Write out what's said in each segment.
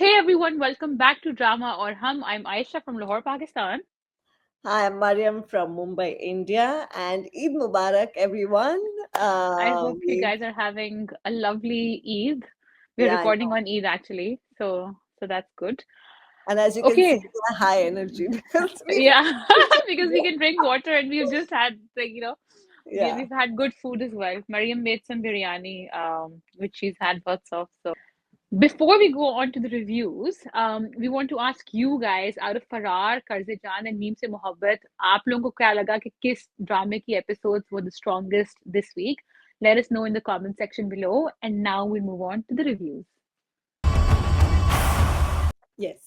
Hey everyone, welcome back to Drama or Hum. I'm Aisha from Lahore, Pakistan. Hi, I'm Mariam from Mumbai, India, and Eid Mubarak, everyone. I hope you We guys are having a lovely Eid. We're Yeah, I recording know. on Eid actually, so that's good. And as you can see, Okay, we are high energy because yeah, because we can drink water and we've just had yeah. we've had good food as well. Mariam made some biryani, which she's had lots of. So before we go on to the reviews, we want to ask you guys out of Faraar, Qarz, Jaan and Meem Se Mohabbat, आप लोगों को क्या लगा कि किस drama की episodes were the strongest this week? Let us know in the comment section below. And now we move on to the reviews. Yes.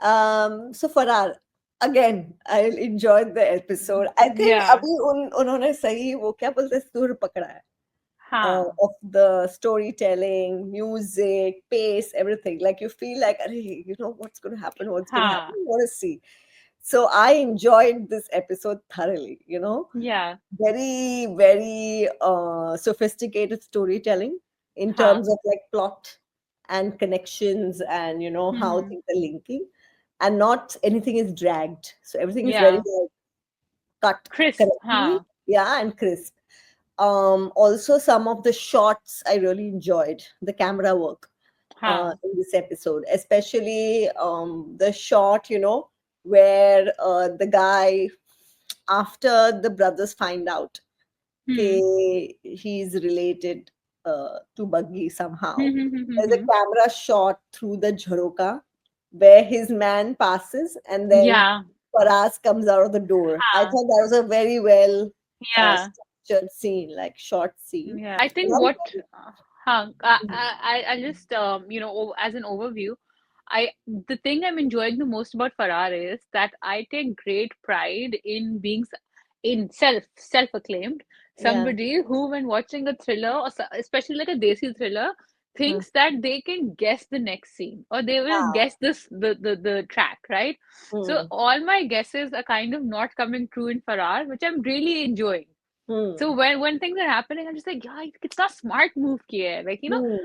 So Faraar, again, I enjoyed the episode. I think Yeah. अभी उन्होंने सही वो क्या बोलते हैं सुर पकड़ा है. हाँ. Of the storytelling, music, pace, everything. Like you feel like, "Arey, what's going to happen? What's going to happen? हाँ. You want to see." So I enjoyed this episode thoroughly. Yeah. Very, very sophisticated storytelling in हाँ. terms of like plot and connections and how Hmm. things are linking, and not anything is dragged. So everything is very Yeah. well cut Crisp. correctly, हाँ. yeah, and crisp. Also, some of the shots I really enjoyed the camera work हाँ. in this episode, especially the shot, where the guy, after the brothers find out Hmm. he's related to Buggy somehow. Hmm. Hmm. Hmm. There's a Hmm. camera shot through the jharoka where his man passes and then Yeah. Faraz comes out of the door. I हाँ. thought that was a very well Yeah. structured scene, like short scene. Yeah, I think Another what, I'll just, as an overview, the thing I'm enjoying the most about Farrar is that I take great pride in being in self-acclaimed yeah. somebody who, when watching a thriller, or especially like a Desi thriller, Uh, thinks that they can guess the next scene or they will ah, guess the track, right? So hmm, all my guesses are kind of not coming true in Farrar, which I'm really enjoying. So hmm, when things are happening, I'm just like, yeah, it's not smart move kiya hai.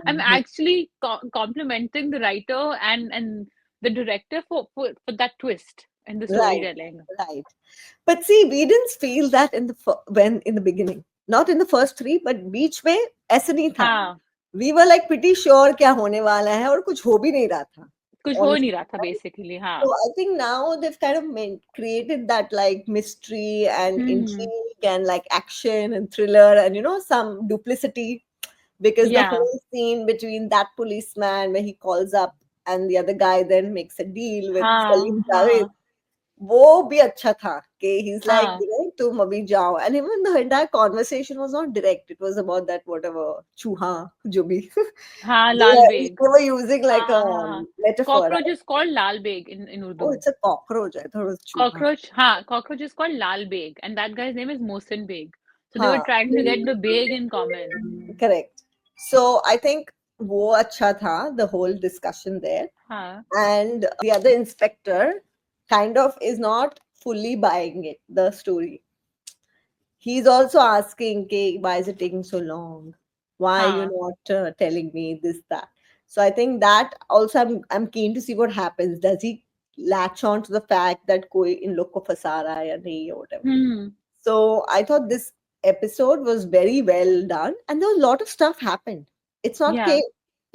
I'm hmm, actually complimenting the writer and the director for that twist in the right, storytelling. right. But see, we didn't feel that when in the beginning, not in the first three, but बीच में ऐसे नहीं था. हाँ, We were like pretty sure क्या होने वाला है और कुछ हो भी नहीं रहा था. कुछ हो Honestly, नहीं रहा था right? basically. हाँ. So I think now they've kind of created that like mystery and Hmm. intrigue and like action and thriller and some duplicity, because the Yeah. whole scene between that policeman where he calls up and the other guy then makes a deal with हाँ. Salim Javed, हाँ. वो भी अच्छा था कि he's like, हाँ. तुम अभी जाओ, and even the entire conversation was not direct, it was about that whatever चूहा जो भी हाँ. they lal were, beg. they were using हाँ. like a हाँ. हाँ. metaphor, Cockroach right? is called lal beg in Oh, Urdu. it's a cockroach, I thought it was चूहा. Cockroach is called Lal Beg, and that guy's name is Mohsin Beg. So they were हाँ, trying to get the Beg in common. correct. So I think वो अच्छा था, the whole discussion there. हाँ. And the other inspector kind of is not fully buying it, the story. He's also asking, okay, why is it taking so long? Why are you हाँ. not telling me this, that? So I think that also I'm keen to see what happens. Does he latch on to the fact that koi in log ko fasa raha hai ya nahi or whatever? Hmm. So I thought this episode was very well done and there was a lot of stuff happened. It's not Yeah. कि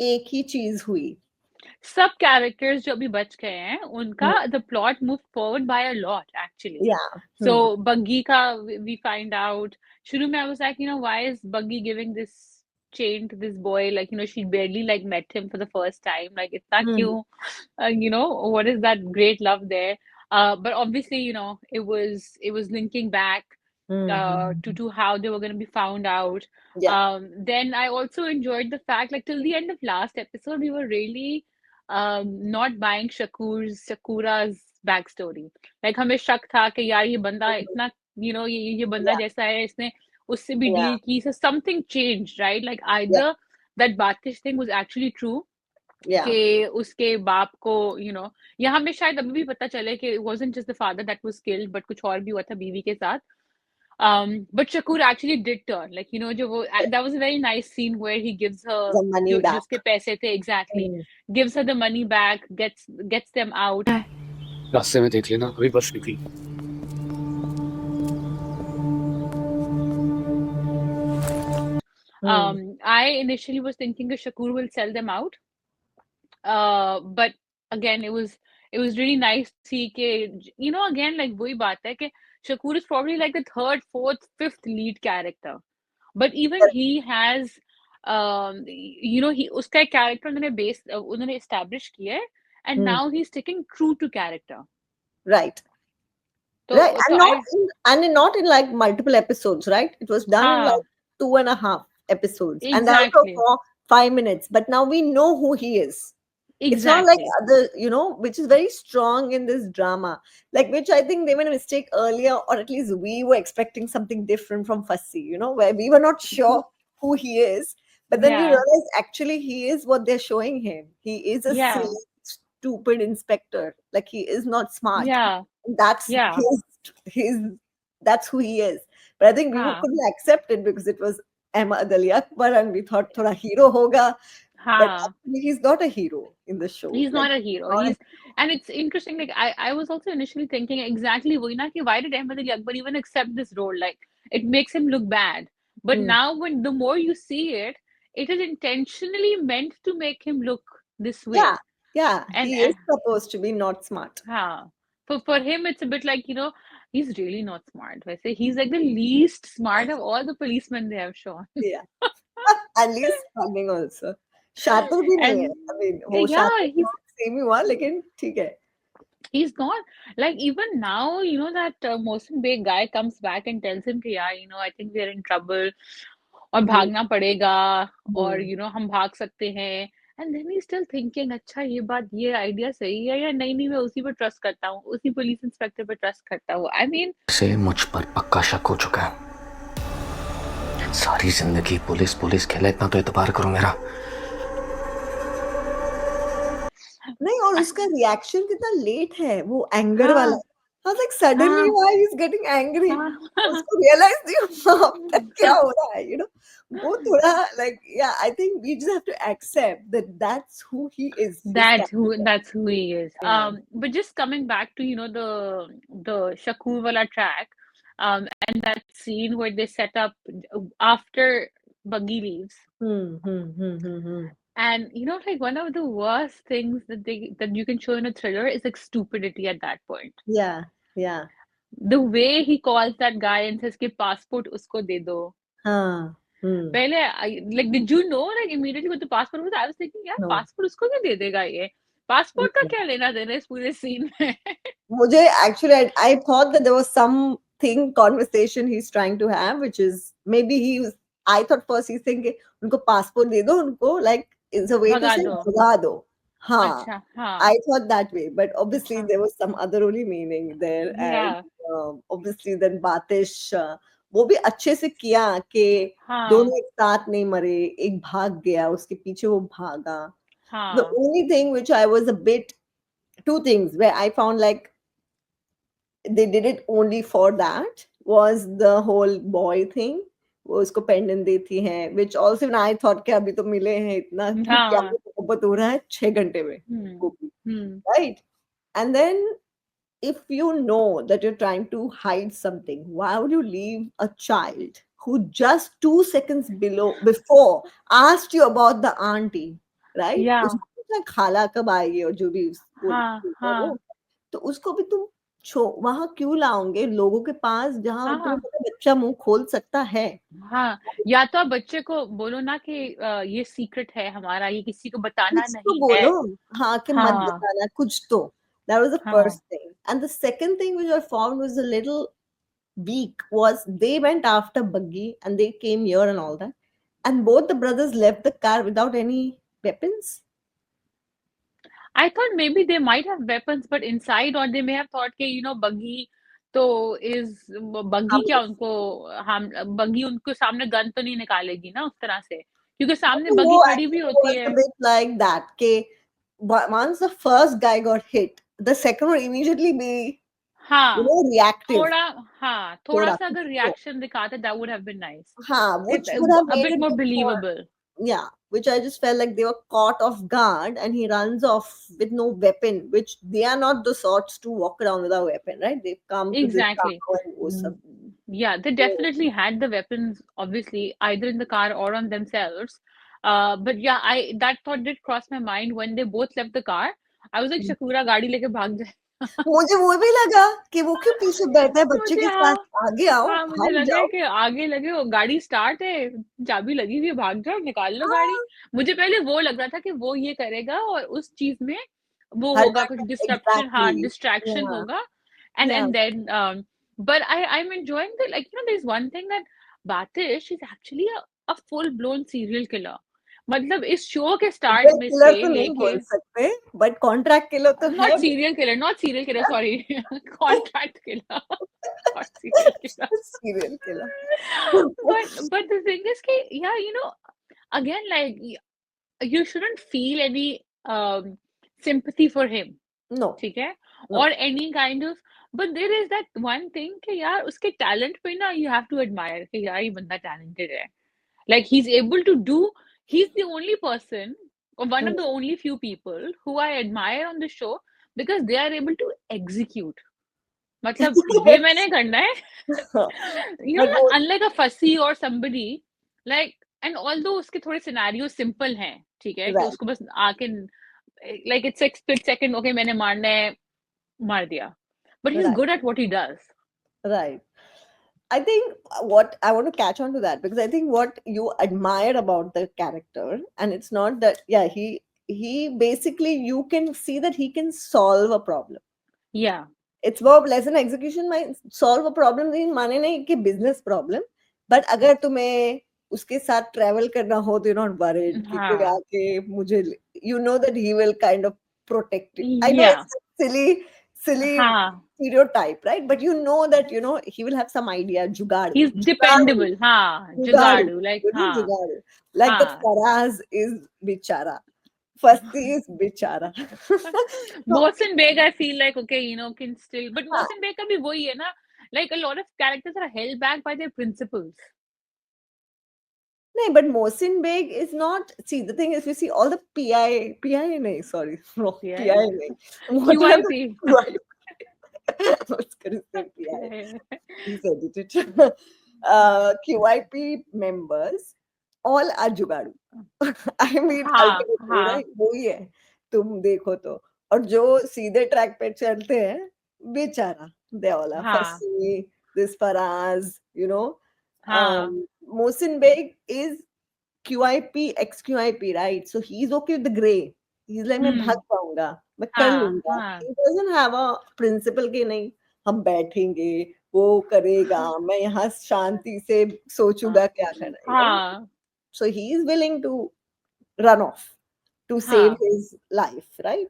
एक ही चीज हुई. सब characters जो अभी बच गए हैं उनका Hmm. the plot moved forward by a lot actually. Yeah. So Hmm. Buggy का we find out. शुरू में I was like, why is Buggy giving this chain to this boy? Like, she barely like met him for the first time. Like, इतना Hmm. क्यों? What is that great love there? But obviously, it was linking back Hmm. to how they were going to be found out. Yeah. Then I also enjoyed the fact, like till the end of last episode, we were really not buying Shakura's backstory. Like हमें शक था कि यार ये बंदा इतना ये बंदा Yeah. जैसा है इसने उससे भी Yeah. डील की. So something changed, right? Like Yeah. either that Batish thing was actually true Yeah. कि उसके बाप को या हमें शायद अभी भी पता चले कि it wasn't just the father that was killed but कुछ और भी हुआ था बीवी के साथ. But Shakur actually did turn. Like, that was a very nice scene where he gives her The money जो back. उसके पैसे थे, exactly, Mm. gives her the money back, gets them out. रास्ते में देख लेना, अभी बस निकली। Mm. I initially was thinking that Shakur will sell them out. But again, it was really nice to see कि, again, like वही बात है कि Shakur is probably like the third, fourth, fifth lead character. But even he has, he उसका एक character उन्होंने establish किया है, and Mm. now he's sticking true to character. Right. Right. तो And I not in like multiple episodes, right? It was done in like हाँ 2.5 episodes. And that also exactly for 5 minutes. But now we know who he is. It's not like exactly other, which is very strong in this drama. Like, which I think they made a mistake earlier, or at least we were expecting something different from Fussy, where we were not sure who he is. But then we yeah realized actually he is what they're showing him. He is a yeah silly, stupid inspector. Like, he is not smart. yeah That's yeah his that's who he is. But I think we हाँ couldn't accept it because it was Ahmad Ali Akbar and we thought thoda hero hoga. But हाँ actually he's not a hero in the show. He's Like, not a hero. not a And it's interesting. Like I was also initially thinking exactly वही ना कि why did Ahmed Ali Akbar even accept this role? Like it makes him look bad. But Hmm. now when the more you see it, it is intentionally meant to make him look this Yeah, way. yeah, And he is supposed to be not smart. for him, it's a bit like he's really not smart. I say he's like the least smart of all the policemen they have shown. Yeah. At least cunning also. शातिर भी नहीं है. And I mean, वो yeah, शातिर तो same ही हुआ लेकिन ठीक है. he's not like even now, that Mohsin Beg guy comes back and tells him कि yeah, I think we are in trouble और Hmm. भागना पड़ेगा और Hmm. हम भाग सकते हैं and then he's still thinking अच्छा ये आइडिया सही है या नहीं मैं उसी पर ट्रस्ट करता हूँ उसी पुलिस इंस्पेक्टर पर ट्रस्ट करता हूँ I mean से मुझ पर पक्का शक हो चुका है। सारी जिंदगी पुलिस पुलिस खेला, इतना तो एतबार करो मेरा। नहीं और उसका रिएक्शन कितना लेट है वो एंगर वाला. हाँ I was like suddenly हाँ why he's getting angry. हाँ उसको realize नहीं हुआ अब तक क्या हो रहा है. वो थोड़ा like yeah I think we just have to accept that that's who he is. His character. That's who he is. Yeah. But just coming back to the Shakur wala track, and that scene where they set up after Buggy leaves, Hmm. Hmm. Hmm. Hmm. Hmm. and like one of the worst things that you can show in a thriller is like stupidity at that point. Yeah. Yeah. The way he calls that guy and says कि passport usko de do. हाँ. Hmm. पहले like did you know like immediately with the passport was I was thinking यार No. passport उसको क्यों दे देगा ये passport का Hmm. क्या लेना देना इस पूरे scene में मुझे actually I thought that there was something conversation he's trying to have, which is maybe he was. I thought first he's thinking उनको passport दे दो उनको like it's a way to भगा say दो भगा दो. हाँ. अच्छा हाँ I thought that way, but obviously हाँ there was some other only meaning there, and yeah obviously then Batish वो भी अच्छे से किया कि हाँ दोनों एक साथ नहीं मरे, एक भाग गया, उसके पीछे वो भागा. The हाँ only thing which I was a bit two things where I found like they did it only for that was the whole boy thing. वो उसको पेंडेंट देती है which also I thought कि अभी तो मिले हैं इतना क्या हाँ मोहब्बत हो रहा है 6 घंटे में हम्म वो भी, हम्म right? And then if you know that you're trying to hide something, why would you leave a child who just 2 seconds before asked you about the auntie, right? yeah उसको पूछा खाला कब आएगी और जो भी हाँ बोलता है हाँ वो, तो उसको भी तुम वहां क्यों लाओगे लोगों के पास जहां तुम्हें हाँ पता है बच्चा मुंह खोल सकता है. हाँ या तो आप बच्चे को बोलो ना कि ये सीक्रेट है हमारा ये किसी को बताना कुछ तो नहीं है बोलो. हाँ कि मत हाँ बताना कुछ तो. That was the हाँ first thing. And the second thing which I found was a little week was they went after Buggy and they came here and all that. And both the brothers left the car without any weapons. I thought maybe they might have weapons, but inside, or they may have thought कि buggy तो is buggy क्या Harmless. उनको हम buggy उनको सामने gun तो नहीं निकालेगी ना उस तरह से क्योंकि सामने बगी वो खड़ी भी actually होती was a है bit like that. Okay, once the first guy got hit, the second would immediately be हाँ, reactive. थोड़ा, हाँ, थोड़ा थोड़ा सा कुछ अगर तो, रिएक्शन दिखाते, that would have been nice. हाँ, which would have A made bit it more bit more, believable. yeah, which I just felt like they were caught off guard, and he runs off with no weapon, which they are not the sorts to walk around with a weapon, right? They've come to this Exactly. town and वो सब. Mm, yeah, they तो, definitely had the weapons, obviously, either in the car or on themselves. But yeah, I that thought did cross my mind when they both left the car. I was like, Shakura गाड़ी लेके भाग जाए. मुझे वो भी लगा कि वो क्यों पीछे बैठा है बच्चे मुझे, के साथ, हाँ, आगे आओ, हाँ, मुझे भाग लगा है जाओ. कि आगे लगे हो, गाड़ी स्टार्ट है, चाबी लगी हुई है, भाग जाओ, निकाल लो गाड़ी. हाँ, मुझे पहले वो लग रहा था कि वो ये करेगा और उस चीज में वो होगा कुछ हरकत, डिस्ट्रप्शन, हाँ, exactly. डिस्ट्रैक्शन Yeah, होगा. yeah. And then but I'm enjoying the, like, there's one thing that Batish is actually a full blown serial killer. मतलब इस शो के स्टार्ट serial में killer से तो नहीं लेके, बोल सकते, but contract killer तो है. not serial killer, sorry, contract killer, not serial killer. Serial killer. But the thing is कि, yeah, again, like, you shouldn't feel any sympathy for him, No, ठीक है, no. or any kind of, but there is that one thing कि यार उसके talent पे ना you have to admire कि यार ये बंदा talented है. Like, he's the only person, or one of the only few people who I admire on the show because they are able to execute. मतलब ये मैंने Yes. करना है. But वो, Unlike a fussy or somebody, like, and although उसके थोड़े scenarios simple हैं, ठीक है, कि right, उसको बस आके, like, it's a split second, okay, मैंने मारना है, मार दिया. But he's right, good at what he does. right. I think what I want to catch on to that, because I think what you admire about the character, and it's not that, yeah, he basically, you can see that he can solve a problem. Yeah. It's more lesson execution might solve a problem in माने नहीं कि business problem, but अगर तुम्हें उसके साथ travel करना हो, तो you're not worried कि कोई हाँ. आके मुझे, you know that he will kind of protect you. I know Yeah. it's a silly हाँ. stereotype, right? But you know that, he will have some idea. Jugaad, He's jugaad, dependable. हाँ. jugaad, जुगाड़ू, like, हाँ. jugaad. Like that हाँ. Faraz is bichara. Fasti is bichara. So, Mohsin Beg, I feel like, okay, can still, but हाँ, Mohsin Beg का भी वही है ना, like, a lot of characters are held back by their principles. no, but Mohsin Beg is not. See, the thing is, we see all the PI, nahi, sorry, no, Yeah. PI, nahi. What are the QIP. QI? I was going to say PI. Please edit it. QIP members, all are जुगाड़ू. I mean, हाँ. ultimately, हाँ. right? वही है. तुम देखो तो. और जो सीधे ट्रैक पे चलते हैं, बेचारा. They all are हाँ. fussy. This Faraz, हाँ. Mohsin Beg is QIP, ex-QIP, right? So he's okay with the gray. He's like, मैं भाग हम्म. पाऊंगा, मैं कर हाँ. लूंगा. हाँ. He doesn't have a principle कि नहीं, हम बैठेंगे, वो करेगा, मैं यहाँ शांति से सोचूंगा क्या करना है. हाँ. So he is willing to run off to save हाँ. his life, right?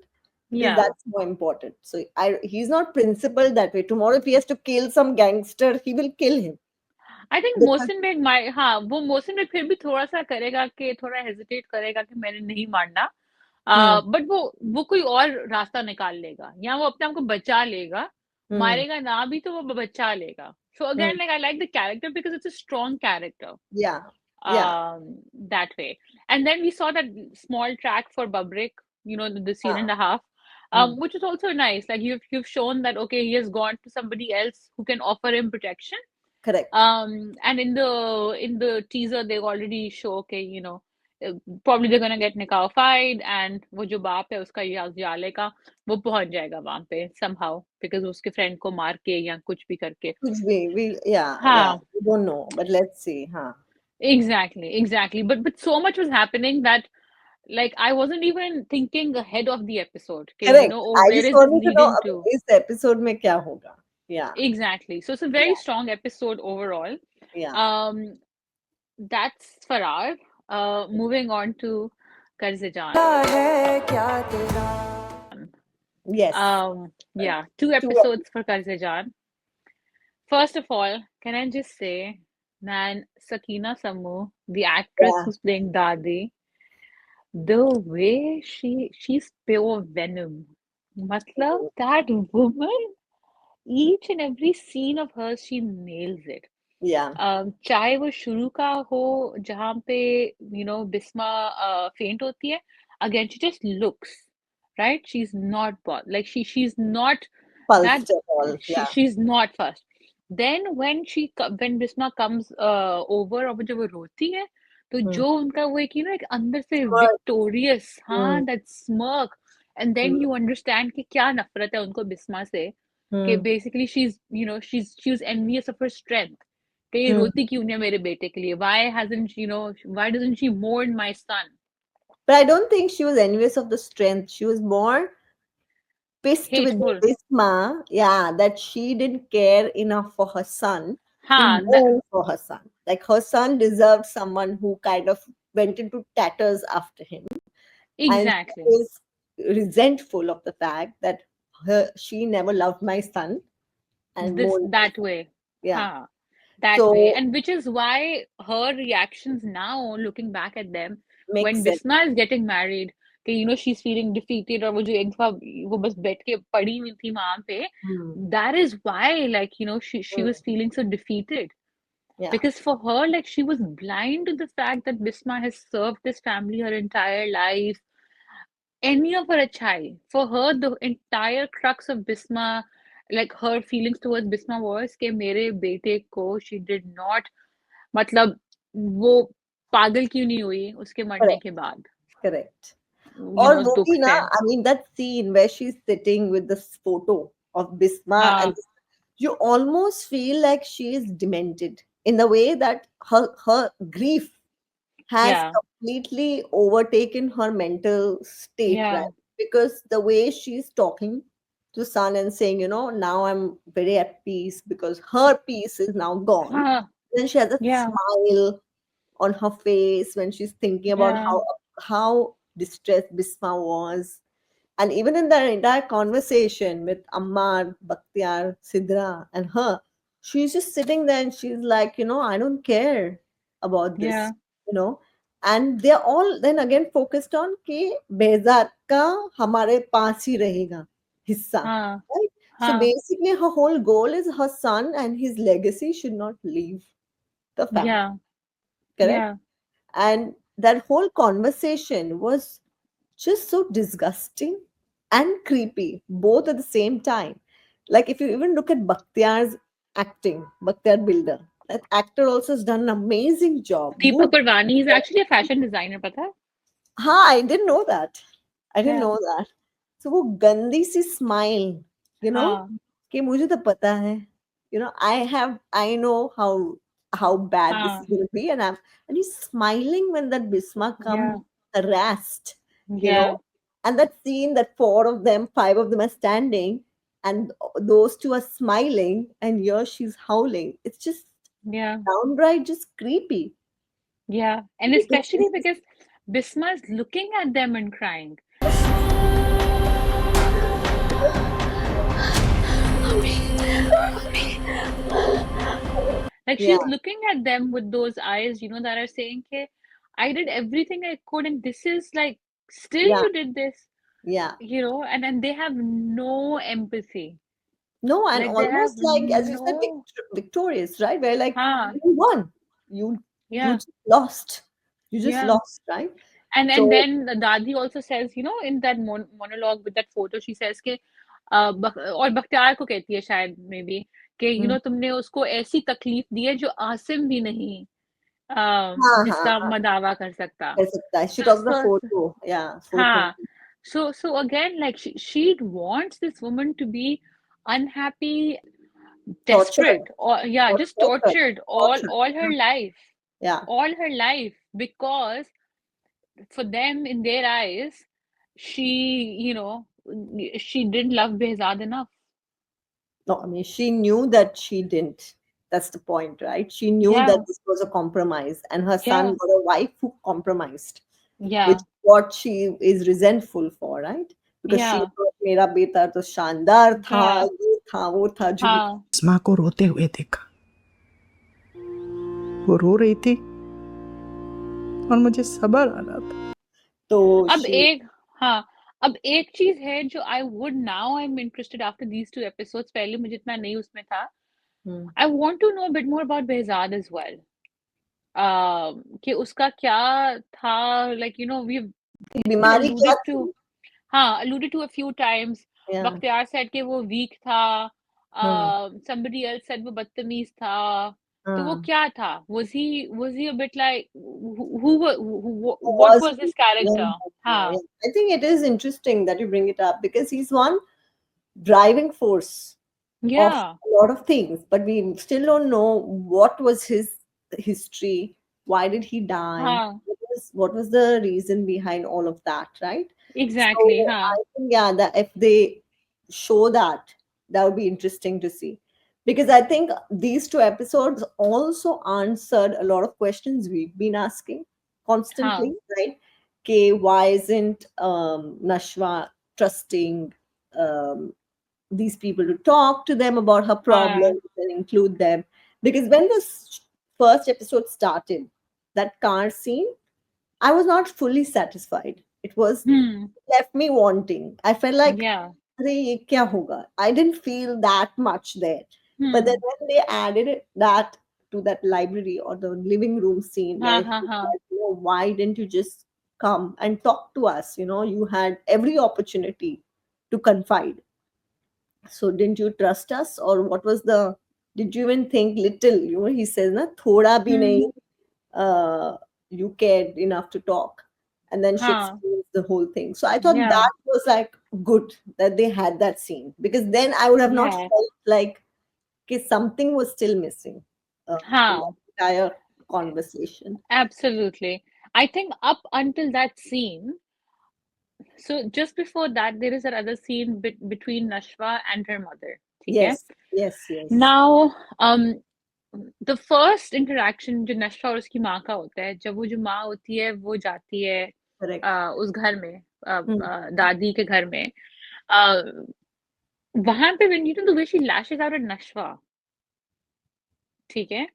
Because Yeah. that's more important. So he's not principled that way. Tomorrow, if he has to kill some gangster, he will kill him. I think Because, Mohsin Baig, माई, हाँ, वो Mohsin bag फिर भी थोड़ा सा करेगा कि थोड़ा हेजिटेट करेगा कि मैंने नहीं मारना, hmm, बट वो कोई और रास्ता निकाल लेगा, या वो अपने आप को बचा लेगा, hmm, मारेगा ना भी तो वो बचा लेगा. सो hmm. Again, like, I like the character because it's a strong character, Yeah, yeah. that way. And then we saw that small track for Babrik, the scene and Ah, a half, hmm. which is also nice. Like, you've shown that, okay, he has gone to somebody else who can offer him protection. Correct. And in the teaser they already show, okay, probably they're gonna get niqafied, and वो जो बाप है उसका Yale का, वो पहुंच जाएगा वहां पे somehow because उसके friend को मार के या कुछ भी करके. Which yeah, हाँ. we don't know, but let's see, huh? Exactly. But so much was happening that, like, I wasn't even thinking ahead of the episode. Okay, Correct. oh, I where just is this wanted to know leading अभी to? इस episode में क्या होगा. Yeah, Exactly. So it's a very yeah, strong episode overall. yeah. Um, that's Faraar. Moving on to Qarz Jaan. Yes. Yeah, two Two. episodes for Qarz Jaan. First of all, can I just say, man, Sakina Samu, the actress Yeah. who's playing Dadi, the way she's pure venom. Matlab, that woman each and every scene of hers, she nails it. Yeah. चाहे वो शुरू का हो जहाँ पे बिस्मा फेंट होती है, again she just looks, right? She's not like she's not that, Pulsed at all. Yeah. she's not first. Then when when Bisma comes over, और वो जब वो रोती है, तो Hmm. जो उनका वो एक एक अंदर से But, victorious, हाँ, hmm. that smirk, and then Hmm. you understand कि क्या नफरत है उनको बिस्मा से, कि Hmm. basically she was envious of her strength, कि ये Hmm. रोती क्यों नहीं है मेरे बेटे के लिए, why doesn't she mourn my son? But I don't think she was envious of the strength. She was more pissed with Hateful. Bisma, yeah, that she didn't care enough for her son to हाँ, mourn for her son. Like her son deserved someone who kind of went into tatters after him, and she exactly. was resentful of the fact that she never loved my son and This mourned my that son. way. Yeah. Huh. That way. So And which is why her reactions now, looking back at them, makes when sense. Bisma is getting married, कि she's feeling defeated, और वो जो एक दफा वो बस बैठ के पड़ी हुई थी वहां पे, Hmm. that is why, like, she Hmm. was feeling so defeated. Yeah. Because for her, like, she was blind to the fact that Bisma has served this family her entire life. Any of her achai. For her, the entire crux of Bisma, like her feelings towards Bisma was कि मेरे बेटे को she did not, मतलब वो पागल क्यों नहीं हुई उसके मरने Correct. के बाद, Correct. Or दुख movie na, से. I mean that scene where she's sitting with this photo of Bisma, and हाँ, you almost feel like she is demented in the way that her grief has yeah, completely overtaken her mental state, yeah, right? Because the way she's talking to son and saying, now I'm very at peace because her peace is now gone. हाँ, Then she has a yeah, smile on her face when she's thinking about yeah, how distressed Bisma was. And even in the entire conversation with Ammar, Bakhtiar, Sidra, and her, she's just sitting there and she's like, I don't care about yeah, this, you know. And they're all then again focused on कि बेजात का हमारे पास ही रहेगा हिस्सा, हाँ, right? So हाँ, basically, her whole goal is her son and his legacy should not leave the family, yeah, correct? yeah. And that whole conversation was just so disgusting and creepy, both at the same time. Like, if you even look at Bakhtiar's acting, Bakhtiar Builder, that actor also has done an amazing job. Deepak वो Parvani is actually a fashion designer, पता है? हाँ, I didn't know that. I didn't Yeah, know that. So वो गंदी सी smile, हाँ, कि मुझे तो पता है, I know how bad this हाँ, is going to be, and he's smiling when that Bismarck yeah, comes harassed, you yeah, know, and that scene that five of them are standing, and those two are smiling, and here she's howling. It's just yeah. downright just creepy. Yeah, and Because especially because Bisma is looking at them and crying. Like yeah, she's looking at them with those eyes, that are saying, "Okay, I did everything I could, and this is like, still yeah, you did this," yeah. and they have no empathy. No, and Like they have almost like, as you said, no, victorious, right? Where like huh, you won, you yeah, just lost, yeah. right? And So, then the Dadi also says, in that monologue with that photo, she says कि और बख्तियार को कहती है शायद may be कि mm, तुमने उसको ऐसी तकलीफ दी है जो आसिम भी नहीं हाँ, हाँ, जिसका हाँ, मदावा कर सकता. कर सकता है. She So, talks the so photo, yeah, photo, हाँ, so again, like she wants this woman to be unhappy, tortured, desperate, or yeah, or just tortured, tortured tortured. all her life, Yeah. because for them, in their eyes, she, she didn't love Behzad enough. No, I mean, she knew that she didn't. That's the point, right? She knew that Yeah, this was a compromise, and her son yeah, got a wife who compromised, which yeah, is what she is resentful for, right? Because she yeah, thought मेरा बेटा तो शानदार था, yeah, ये था, वो था, जो भी था. हाँ. माँ को रोते हुए देखा, वो रो रही थी और मुझे सब्र आ रहा था. तो अब she, एक हाँ अब एक चीज है जो I am interested after these two episodes, पहले मुझे इतना नहीं उसमें था, hmm. I want to know bit more about Behzad as well, कि उसका क्या था, like you know we been बीमारी क्या alluded to, थी? हाँ, alluded to a few times. या बख्तियार said कि वो weak था, हाँ somebody else said वो बदतमीज था, तो वो हाँ क्या था? Was he a bit like what was was his character? हाँ, I think it is interesting that you bring it up because he's one driving force of yeah, a lot of things, but we still don't know what was his history, why did he die, हाँ, what was the reason behind all of that, right? exactly, So I हाँ, think, yeah, that if they show that, that would be interesting to see. Because I think these two episodes also answered a lot of questions we've been asking हाँ, constantly, right? Okay, why isn't Nashwa trusting um, these people to talk to them about her हाँ, problems and include them? Because when this first episode started, that car scene, I was not fully satisfied. It was hmm, left me wanting. I felt like, yeah, "Arey, ye kya hoga?" I didn't feel that much there. But then hmm, when they added that to that library or the living room scene, हाँ, I हाँ, felt हाँ, like, why didn't you just come and talk to us? You had every opportunity to confide. So didn't you trust us, or what was the? Did you even think little? He says, "Na thoda bhi nahi." hmm, uh, you cared enough to talk. And then she हाँ, explains the whole thing. So I thought yeah, that was like good that they had that scene because then I would have not yeah, felt like something was still missing in the हाँ, entire conversation. absolutely. I think up until that scene, so just before that, there is another scene between Nashwa and her mother. ठीक है? Yes, yes, yes. Now, the first interaction जो नशवा और उसकी माँ का होता है, जब वो जो माँ होती है, वो जाती है Correct. उस घर में, Hmm. दादी के घर में, वहां पे when you know the way she lashes out at Nashwa, ठीक है?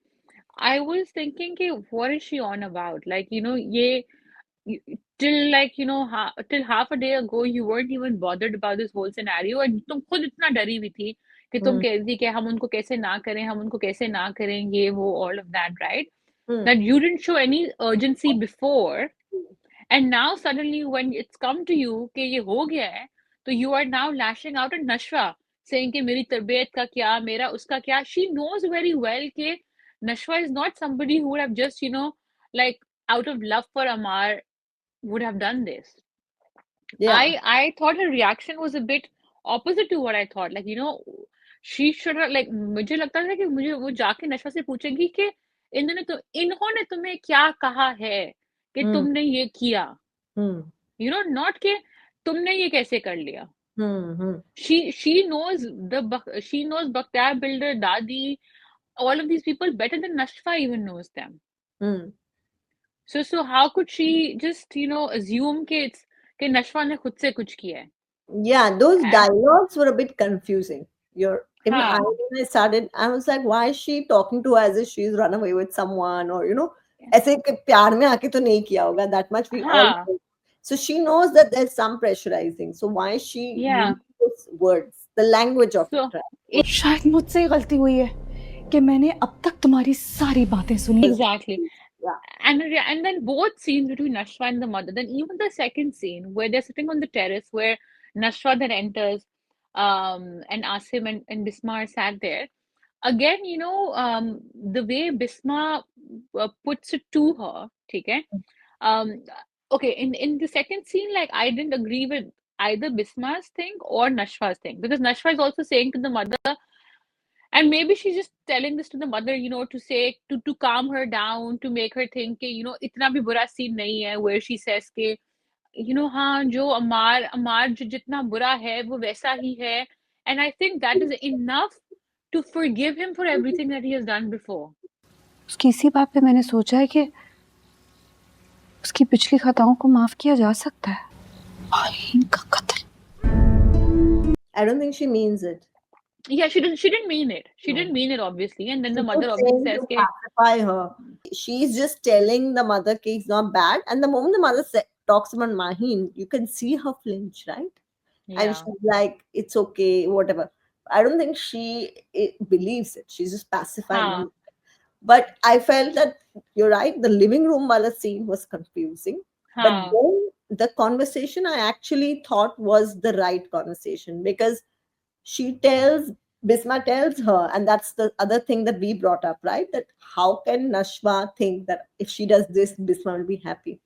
I was thinking कि what is she on about? Like, you know, ये till like you know till half a day ago you weren't even bothered about this whole scenario and तुम खुद इतना डरी हुई थी कि तुम Hmm. कह रही थी कि हम उनको कैसे ना करें, हम उनको कैसे ना करें, ये वो all of that, right? Hmm. That you didn't show any urgency before, and now suddenly when it's come to you कि ये हो गया है, तो you are now lashing out at Nashwa saying कि मेरी तरबियत का क्या, मेरा उसका क्या. She knows very well कि Nashwa is not somebody who would have just, you know, like out of love for Amar would have done this. Yeah. I thought her reaction was a bit opposite to what I thought. Like, you know, she should have like मुझे लगता था कि मुझे वो जाके नशा से पूछेगी कि इन्होंने तुम्हें क्या कहा है कि Hmm. तुमने ये किया. Hmm. You know, not कि तुमने ये कैसे कर लिया. Hmm. Hmm. She knows she knows Bakhtiar Builder, Dadi, all of these people better than Nashfa even knows them. Hmm. So how could she just, you know, assume कि it's कि नशवा ने खुद से कुछ किया है. Yeah, those dialogues were a bit confusing. Even I, हाँ, when I started, I was like, why is she talking to her as if she's run away with someone, or ऐसे कि प्यार में आके तो नहीं किया होगा. That much we all हाँ, know. So she knows that there's some pressurizing. So why is she yeah. using those words, the language of it, So right? शायद मुझसे ही गलती हुई है कि मैंने अब तक तुम्हारी सारी बातें सुनी। exactly. Yeah. And then both scenes between Nashwa and the mother, then even the second scene where they're sitting on the terrace where Nashwa then enters, and Asim and Bisma are sat there. Again, you know, the way Bisma puts it to her, ठीक है? Um, okay, in the second scene, like I didn't agree with either Bisma's thing or Nashwa's thing because Nashwa is also saying to the mother, and maybe she's just telling this to the mother, you know, to say to calm her down, to make her think कि you know इतना भी बुरा scene नहीं है, where she says कि you know हाँ जो अमार जो जितना बुरा है वो वैसा ही है, and I think that is enough to forgive him for everything that he has done before. उसकी इसी बात पे मैंने सोचा है कि उसकी पिछली खताओं को माफ किया जा सकता है। आहीन का कत्ल। I don't think she means it. Yeah, she didn't mean it. She No. didn't mean it, obviously, and then the She's mother just obviously saying says to कि pacify her. She's just telling the mother he's not bad. And the moment the mother talks about Mahin, you can see her flinch, right? And Yeah. she's like, it's okay, whatever. I don't think believes it. She's just pacified. Huh. But I felt that you're right. The living room wala scene was confusing. But Huh. then the conversation I actually thought was the right conversation, because she tells Bisma tells her, and that's the other thing that we brought up, right? That how can Nashwa think that if she does this, Bisma will be happy?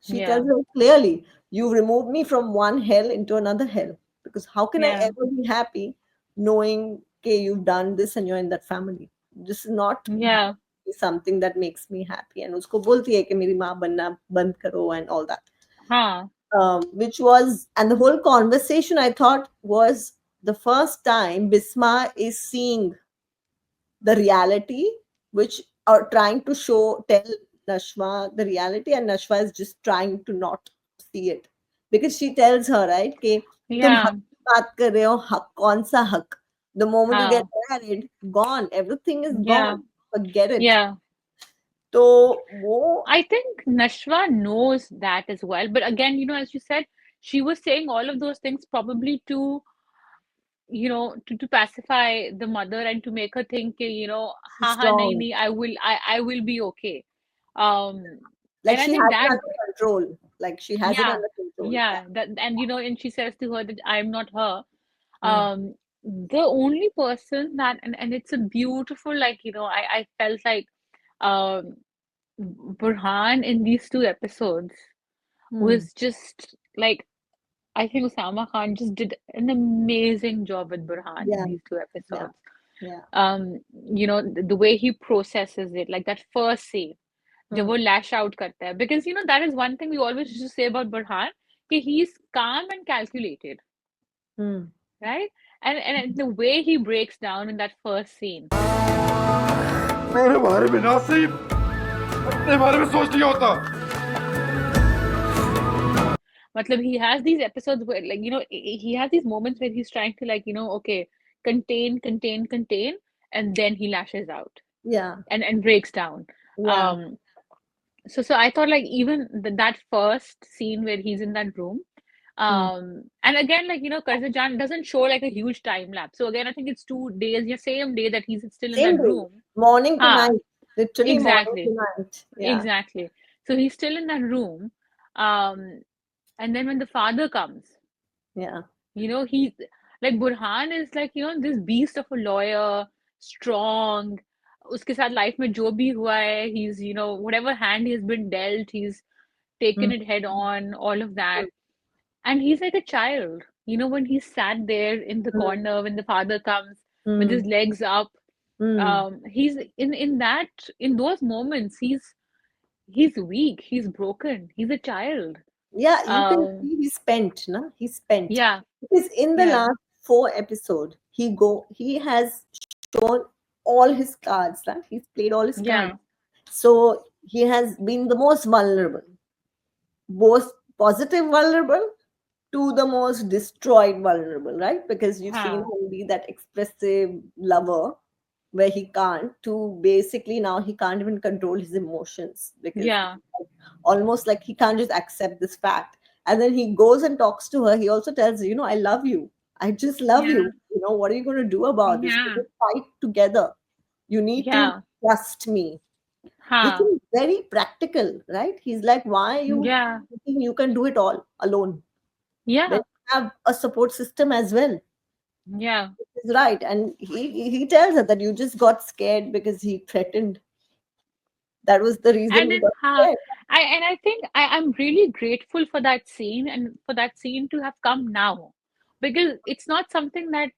She tells Yeah. her clearly, you removed me from one hell into another hell. Because how can I Yeah. ever be happy knowing, okay, you've done this and you're in that family? This is not Yeah. something that makes me happy. And usko bolti hai कि मेरी माँ बनना बंद करो and all that. Huh. Which was, and the whole conversation I thought was the first time Bisma is seeing the reality, which are trying to tell Nashwa the reality, and Nashwa is just trying to not see it. Because she tells her, right, कि तुम हक Yeah. की बात कर रहे हो, हक कौन सा हक? The moment you get Huh. married, gone, everything is Yeah. gone. Forget it. Yeah. तो वो I think Nashwa knows that as well. But again, as you said, she was saying all of those things probably to pacify the mother and to make her think, she's haha, nahi, strong. nahi, I will be okay. Um, Like and I she think has it that, under control. Like she has it yeah, under control. Yeah. yeah, that, and she says to her that I'm not her. Hmm. The only person that, and it's a beautiful, like, I felt like, um, Burhan in these two episodes Hmm. was just like, I think Usama Khan just did an amazing job with Burhan in Yeah. these two Yeah. episodes. Yeah. The way he processes it, like that first scene, जब Hmm. वो lash out करता है, because that is one thing we always used to say about Burhan, कि he's calm and calculated, Hmm. right? And the way he breaks down in that first scene, मेरे बारे में ना सिर्फ अपने बारे में सोच लिया होता matlab he has these episodes where, like, he has these moments where he's trying to, like, okay, contain, contain, contain, and then he lashes out Yeah. and breaks down. Yeah. Um, so I thought, like, even that first scene where he's in that room, Hmm. and again, like, Jaan doesn't show like a huge time lapse. So again, I think it's 2 days, the same day that he's still in Same that day. room. Morning to Ah, night. Literally morning to exactly, night. Yeah. exactly. So he's still in that room. Um, and then when the father comes, Yeah. he's like, Burhan is like, this beast of a lawyer, strong. उसके साथ life में जो भी हुआ है, he's, whatever hand he's been dealt, he's Hmm. taken it head on, all of that. And he's like a child, when he's sat there in the Hmm. corner, when the father comes with Hmm. his legs up. Hmm. He's in those moments, he's weak, he's broken, he's a child. Yeah, you can Um, see he's spent, na? He's spent. yeah, Because in the yeah, last 4 episodes, he has shown all his cards, right? He's played all his cards. yeah, So he has been the most vulnerable, most positive vulnerable to the most destroyed vulnerable, right? Because you've seen huh, him be that expressive lover where he can't, to basically now he can't even control his emotions, because yeah, almost like he can't just accept this fact. And then he goes and talks to her. He also tells her, I love you. I just love yeah, you. What are you going to do about this? We yeah, will fight together. You need to yeah, trust me, which huh, is very practical, right? He's like, why are you yeah, thinking you can do it all alone? Then yeah, you have a support system as well. yeah. He's right. And he tells her that you just got scared because he threatened. That was the reason And you then, got scared. I think I'm really grateful for that scene, and for that scene to have come now, because it's not something that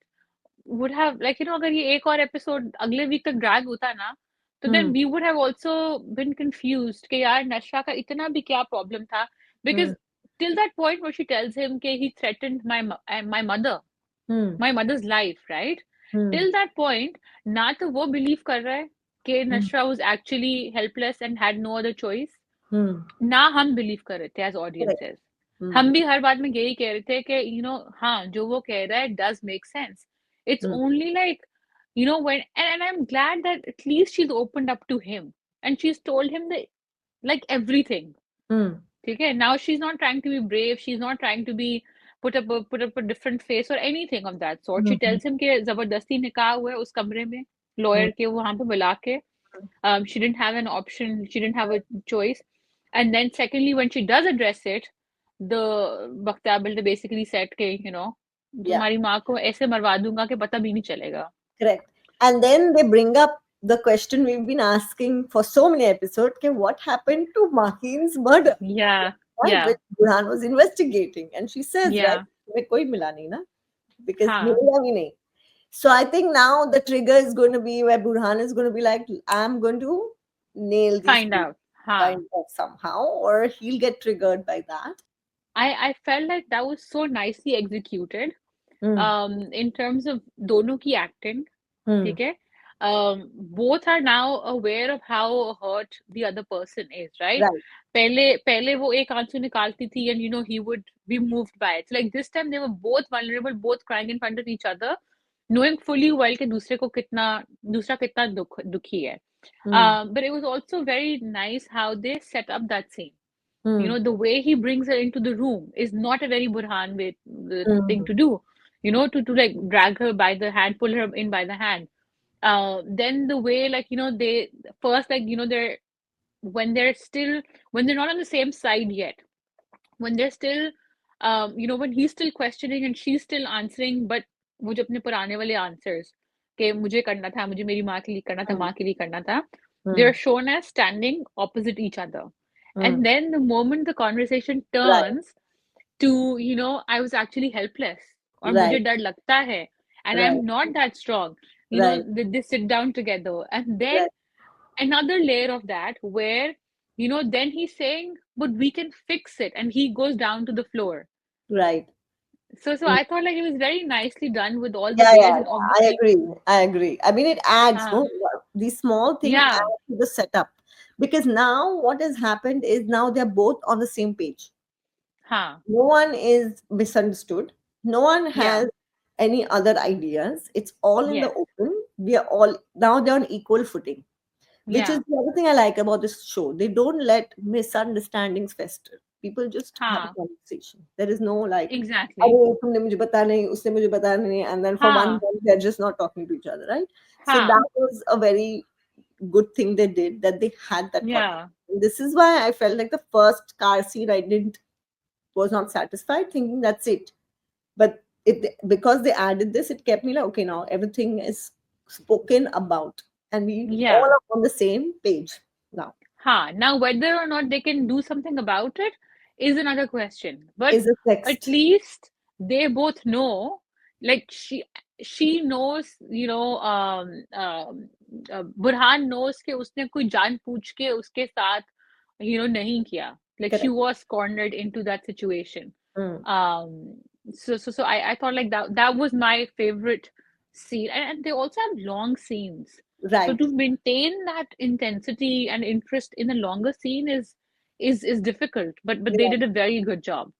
would have, like, अगर ये एक और episode अगले week तक drag होता ना, तो Hmm. then we would have also been confused कि यार नशा का इतना भी क्या प्रॉब्लम था, Hmm. because till that point where she tells him कि he threatened my mother, Hmm. my mother's life, right? Hmm. Till that point, ना तो वो believe कर रहा है कि Hmm. Nashwa was actually helpless and had no other choice, Hmm. ना हम बिलीव कर रहे थे एज Correct. ऑडियंसेस. Hmm. हम भी हर बात में यही कह रहे थे कि हाँ, जो वो कह रहा है does make sense. It's Hmm. only like, when, and I'm glad that at least she's opened up to him and she's told him that, like, everything. Hmm. Okay, now she's not trying to be brave. She's not trying to be put up a different face or anything of that sort. She Mhm. tells him कि जबरदस्ती निकाह हुआ है उस कमरे में Mhm. lawyer के वहां पे बुला के. She didn't have an option. She didn't have a choice. And then secondly, when she does address it, the Bakhtabil basically said कि Yeah, तुम्हारी माँ को ऐसे मरवा दूंगा कि पता भी नहीं चलेगा. correct. And then they bring up the question we've been asking for so many episodes: okay, what happened to Maheen's murder? Yeah, Right, yeah, which Burhan was investigating, and she says, right, yeah. "तुम्हें कोई मिला नहीं ना, because हाँ, मिलेगा भी नहीं." So I think now the trigger is going to be where Burhan is going to be like, "I'm going to nail these find people, out. हाँ. kind of somehow," or he'll get triggered by that. I felt like that was so nicely executed. Hmm. In terms of दोनों की acting, Hmm. ठीक है? Both are now aware of how hurt the other person is, right? Right. पहले वो एक आंसू निकालती थी and he would be moved by it. So like this time they were both vulnerable, both crying in front of each other, knowing fully well कि दूसरा कितना दुखी है. Hmm. But it was also very nice how they set up that scene. Hmm. The way he brings her into the room is not a very Burhan way thing Hmm. to do. To like drag her by the hand, pull her in by the hand. Then the way like they first like they're when they're still when they're not on the same side yet, when they're still when he's still questioning and she's still answering, but वो जो अपने पुराने वाले answers कि मुझे करना था, मुझे मेरी माँ के लिए करना था, Hmm. माँ के लिए करना था, Hmm. they're shown as standing opposite each other. Hmm. And then the moment the conversation Right. turns to I was actually helpless और मुझे Right. डर लगता है and Right. I'm not that strong, Right. they sit down together, and then Right. another layer of that where then he's saying but we can fix it, and he goes down to the floor. Right. So Hmm. I thought like it was very nicely done with all the Yeah, layers, yeah, and yeah. I obviously agree. I agree. I mean, it adds, uh, no, these small things yeah, add to the setup. Because now what has happened is now they're both on the same page. huh, No one is misunderstood. No one yeah, has any other ideas. It's all in the yes, open. We are all now they're on equal footing, which is yeah, the other thing I like about this show. They don't let misunderstandings fester. People just have a huh, conversation. There is no like, exactly, "अरे, तुमने मुझे बताया नहीं, उसने मुझे बताया नहीं," and then for one huh, month they're just not talking to each other, right? So huh, that was a very good thing they did, that they had that yeah, conversation. This is why I felt like the first car scene I didn't was not satisfied, thinking that's it. But because they added this, it kept me like, okay, now everything is spoken about, and we all yeah, are on the same page now. huh. Now whether or not they can do something about it is another question, but Is a at text, least they both know, like she knows, Burhan knows कि उसने कोई जान पूछ के उसके साथ नहीं किया, like she correct? was cornered into that situation. Mm, um so I thought like that was my favorite scene, and they also have long scenes, so right. to maintain that intensity and interest in a longer scene is difficult, but they Yeah, did a very good job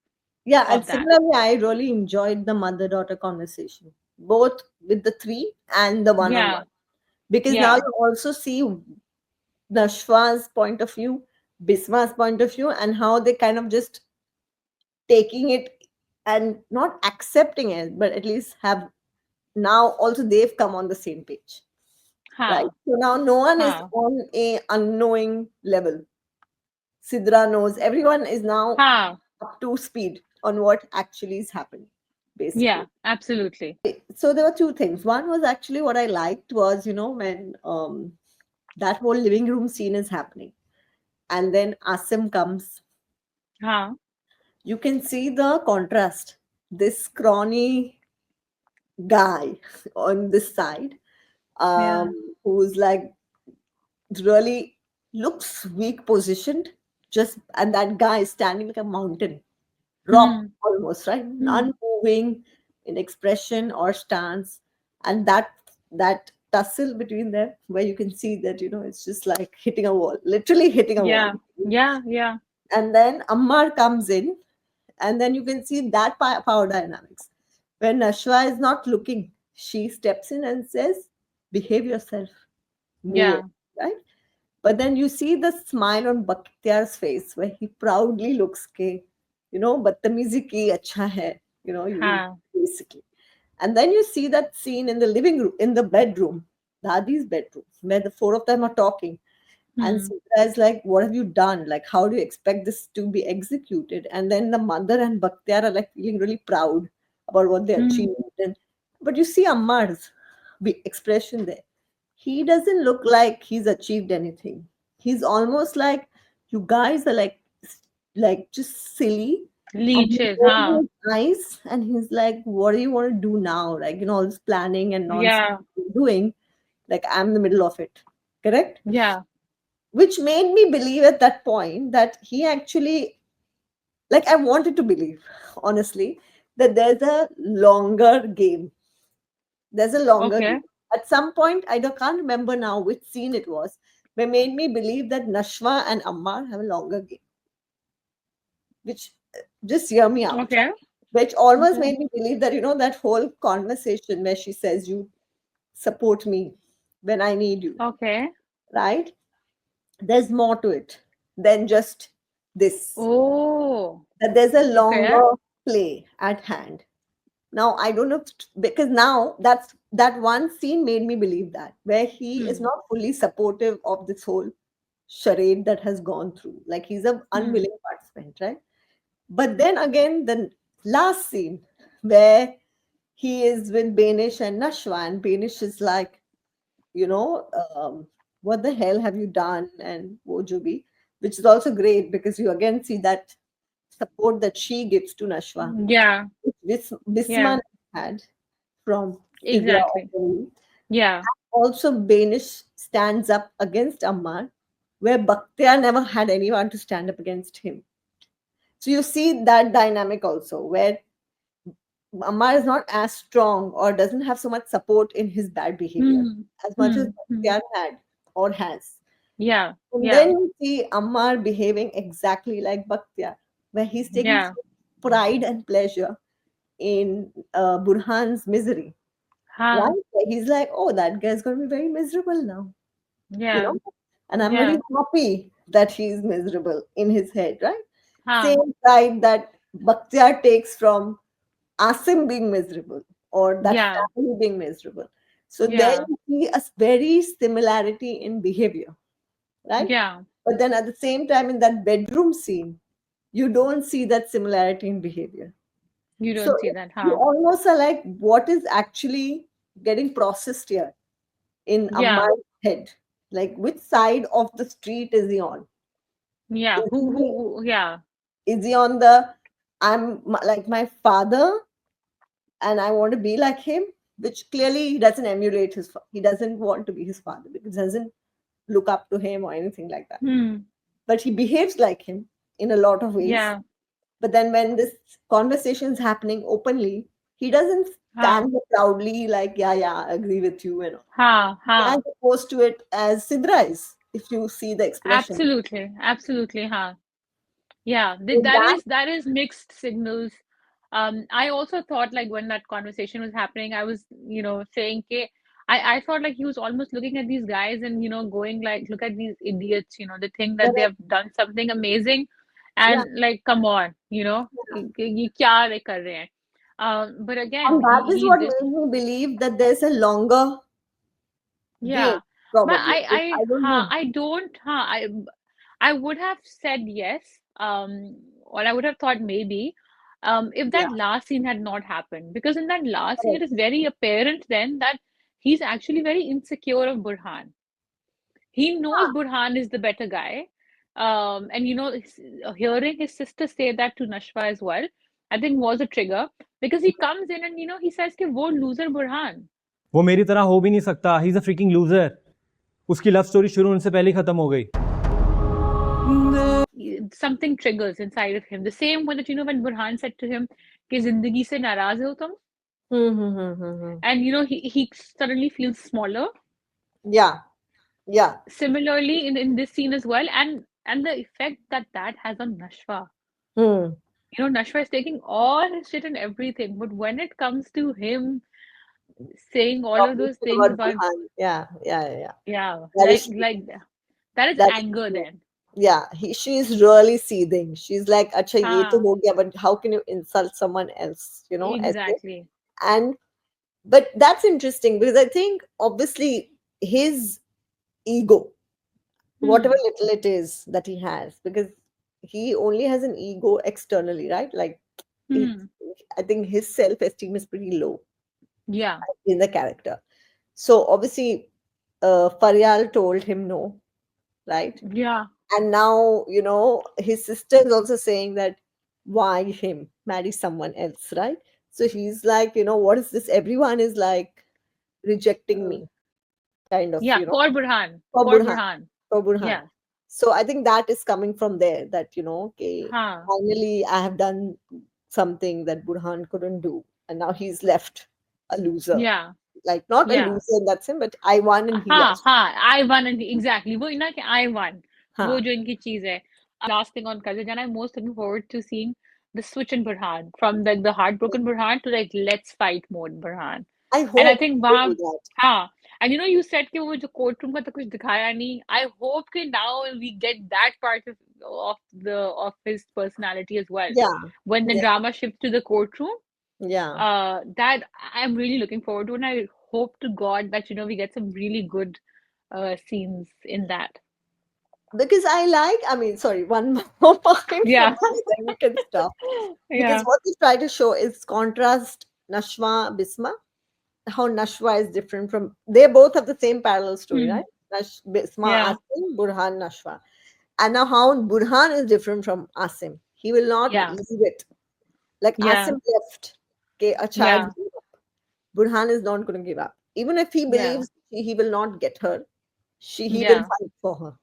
yeah. And of that. similarly, I really enjoyed the mother-daughter conversation, both with the three and the Yeah, one-on-one, because now yeah, you also see Nashwa's point of view, Bisma's point of view, and how they kind of just taking it and not accepting it, but at least have now also they've come on the same page, right? huh, So now no one is huh, on a unknowing level. Sidra knows, everyone is now huh, up to speed on what actually is happening, yeah, basically. absolutely, So there were two things. One was actually what I liked was, when that whole living room scene is happening, and then Asim comes, huh, you can see the contrast. This scrawny guy on this side, yeah, who's like really looks weak positioned, just, and that guy is standing like a mountain, rock hmm, almost, right? hmm, Unmoving in expression or stance, and that tussle between them, where you can see that it's just like hitting a wall, literally hitting a wall. yeah, yeah, yeah, And then Ammar comes in, and then you can see that power dynamics. When Nashwa is not looking, she steps in and says, "Behave yourself, move on," yeah, right? But then you see the smile on Bakhtiar's face where he proudly looks ke, badtamizi ki acha hai, you हाँ. basically. And then you see that scene in the living room, in the bedroom, Dadi's bedroom, where the four of them are talking. And Hmm. Sidra is like, what have you done? Like, how do you expect this to be executed? And then the mother and Bakhtiar are like feeling really proud about what they Hmm. achieved. But you see Ammar's expression there. He doesn't look like he's achieved anything. He's almost like, you guys are like just silly. And he's Leeches, rolling हाँ. his eyes and he's like, what do you want to do now? Like, all this planning and nonsense Yeah. you're doing. Like, I'm in the middle of it. Correct? Yeah. Which made me believe at that point that he actually, like, I wanted to believe, honestly, that there's a longer game. There's a longer game. Okay. At some point, can't remember now which scene it was, but made me believe that Nashwa and Ammar have a longer game. Which, just hear me out, Okay. which almost Okay. made me believe that, that whole conversation where she says, you support me when I need you, Okay. right? There's more to it than just this. Oh. That there's a Okay. longer play at hand. Now I don't know because now that one scene made me believe that where he is Hmm. not fully supportive of this whole charade that has gone through. Like he's an Hmm. unwilling participant, right? But then again, the last scene where he is with Banish and Nashwa, and Banish is like, you know, what the hell have you done? And Wojubi, which is also great because you again see that support that she gives to Nashwa, Yeah. which Yeah. Bisman had from Sidra Exactly. Opari. Yeah. Also, Banish stands up against Ammar, where Bakhtiar never had anyone to stand up against him. So you see that dynamic also, where Ammar is not as strong or doesn't have so much support in his bad behavior Hmm. as much as Hmm. Hmm. Bakhtiar had or has. Yeah. And Yeah. then you see Ammar behaving exactly like Bakhtiar, where he's taking Yeah. so pride and pleasure in Burhan's misery, हाँ. right? Where he's like, oh, that guy's going to be very miserable now, you Yeah. know? And I'm very Yeah. happy that he's miserable in his head, right? हाँ. Same pride that Bakhtiar takes from Asim being miserable or that Yeah. family being miserable. So there Yeah. you see a very similarity in behavior, right? Yeah. But then at the same time, in that bedroom scene, you don't see that similarity in behavior. You So don't see that, you huh? almost are like, what is actually getting processed here in Yeah. Ammar's head? Like, which side of the street is he on? Yeah. Is he, Yeah. is he on the like my father and I want to be like him? Which clearly he doesn't emulate he doesn't want to be his father because he doesn't look up to him or anything like that. Hmm. But he behaves like him in a lot of ways. Yeah. But then when this conversation is happening openly, he doesn't हाँ. stand there proudly like, yeah, I agree with you and all. हाँ. As हाँ. opposed to it as Sidra is, if you see the expression. Absolutely. Absolutely. हाँ. Yeah, So that that, is mixed signals. I also thought like when that conversation was happening, I was, saying, okay, I thought like he was almost looking at these guys and, going like, look at these idiots, they think that they correct, have done something amazing yeah. and like, come on, ये क्या they कर रहे हैं? But again, And that is he what did, made me believe that there's a longer game, yeah. But probably. I don't हाँ, know. I don't, हाँ, I would have said yes, or I would have thought maybe, if Yeah, that last scene had not happened. Because in that last scene, it correct. is very apparent then that he's actually very insecure of Burhan. He knows Burhan is the better guy. And hearing his sister say that to Nashwa as well, I think was a trigger because he comes in and he says कि वो loser Burhan. वो मेरी तरह हो भी नहीं सकता. He is a freaking loser. उसकी लव स्टोरी शुरू होने से पहले ही खत्म हो गई. Something triggers inside of him. The same way that when Burhan said to him कि जिंदगी से नाराज हो तुम, and he suddenly feels smaller. Yeah, yeah. Similarly in this scene as well, and the effect that has on Nashwa. Hmm. Nashwa is taking all his shit and everything, but when it comes to him saying all of Talking those things about about, Burhan. Yeah, yeah, yeah. yeah, That is like That is That anger then. yeah, she's really seething. She's like, "Acha, ye to हाँ, ho gaya, but how can you insult someone else?" ऐसे. exactly. And but that's interesting because I think obviously his ego, whatever Hmm. little it is that he has, because he only has an ego externally, right? Like, he, Hmm. I think his self-esteem is pretty low Yeah. in the character. So obviously, Faryal told him no, right? Yeah. And now, his sister is also saying that why him? Marry someone else, right? So he's like, what is this? Everyone is like rejecting me, kind of, Yeah. For Burhan. for For Burhan, Burhan. for Burhan. Yeah. So I think that is coming from there that, okay, हाँ. finally I have done something that Burhan couldn't do. And now he's left a loser. Yeah. Like, not a Yeah. loser in that sense, but I won and he हाँ lost. हाँ I won and exactly वो ना कि I won वो Huh. जो इनकी चीज है. Last thing on Qarz, and I'm most looking forward to seeing the switch in Burhan from the heartbroken Burhan to like let's fight mode Burhan. I And I hope think they do वहाँ that. हाँ. And you said कि वो जो courtroom का तो कुछ दिखाया नहीं. I hope कि now we get that part of his personality as well. Yeah. When the Yeah. drama shifts to the courtroom, Yeah. that I'm really looking forward to, and I hope to God that we get some really good scenes in that. Because I mean, sorry, one more point from Yeah. me, then we can stop. Because Yeah. what they try to show is contrast Nashwa Bisma, how Nashwa is different from, they both have the same parallel story, Hmm. right? Bisma Yeah. Asim, Burhan Nashwa. And now how Burhan is different from Asim. He will not Yeah. leave it. Like Yeah. Asim left. Okay, a child Yeah. gave up. Burhan is not going to give up. Even if he Yeah. believes he will not get her, he will Yeah. fight for her.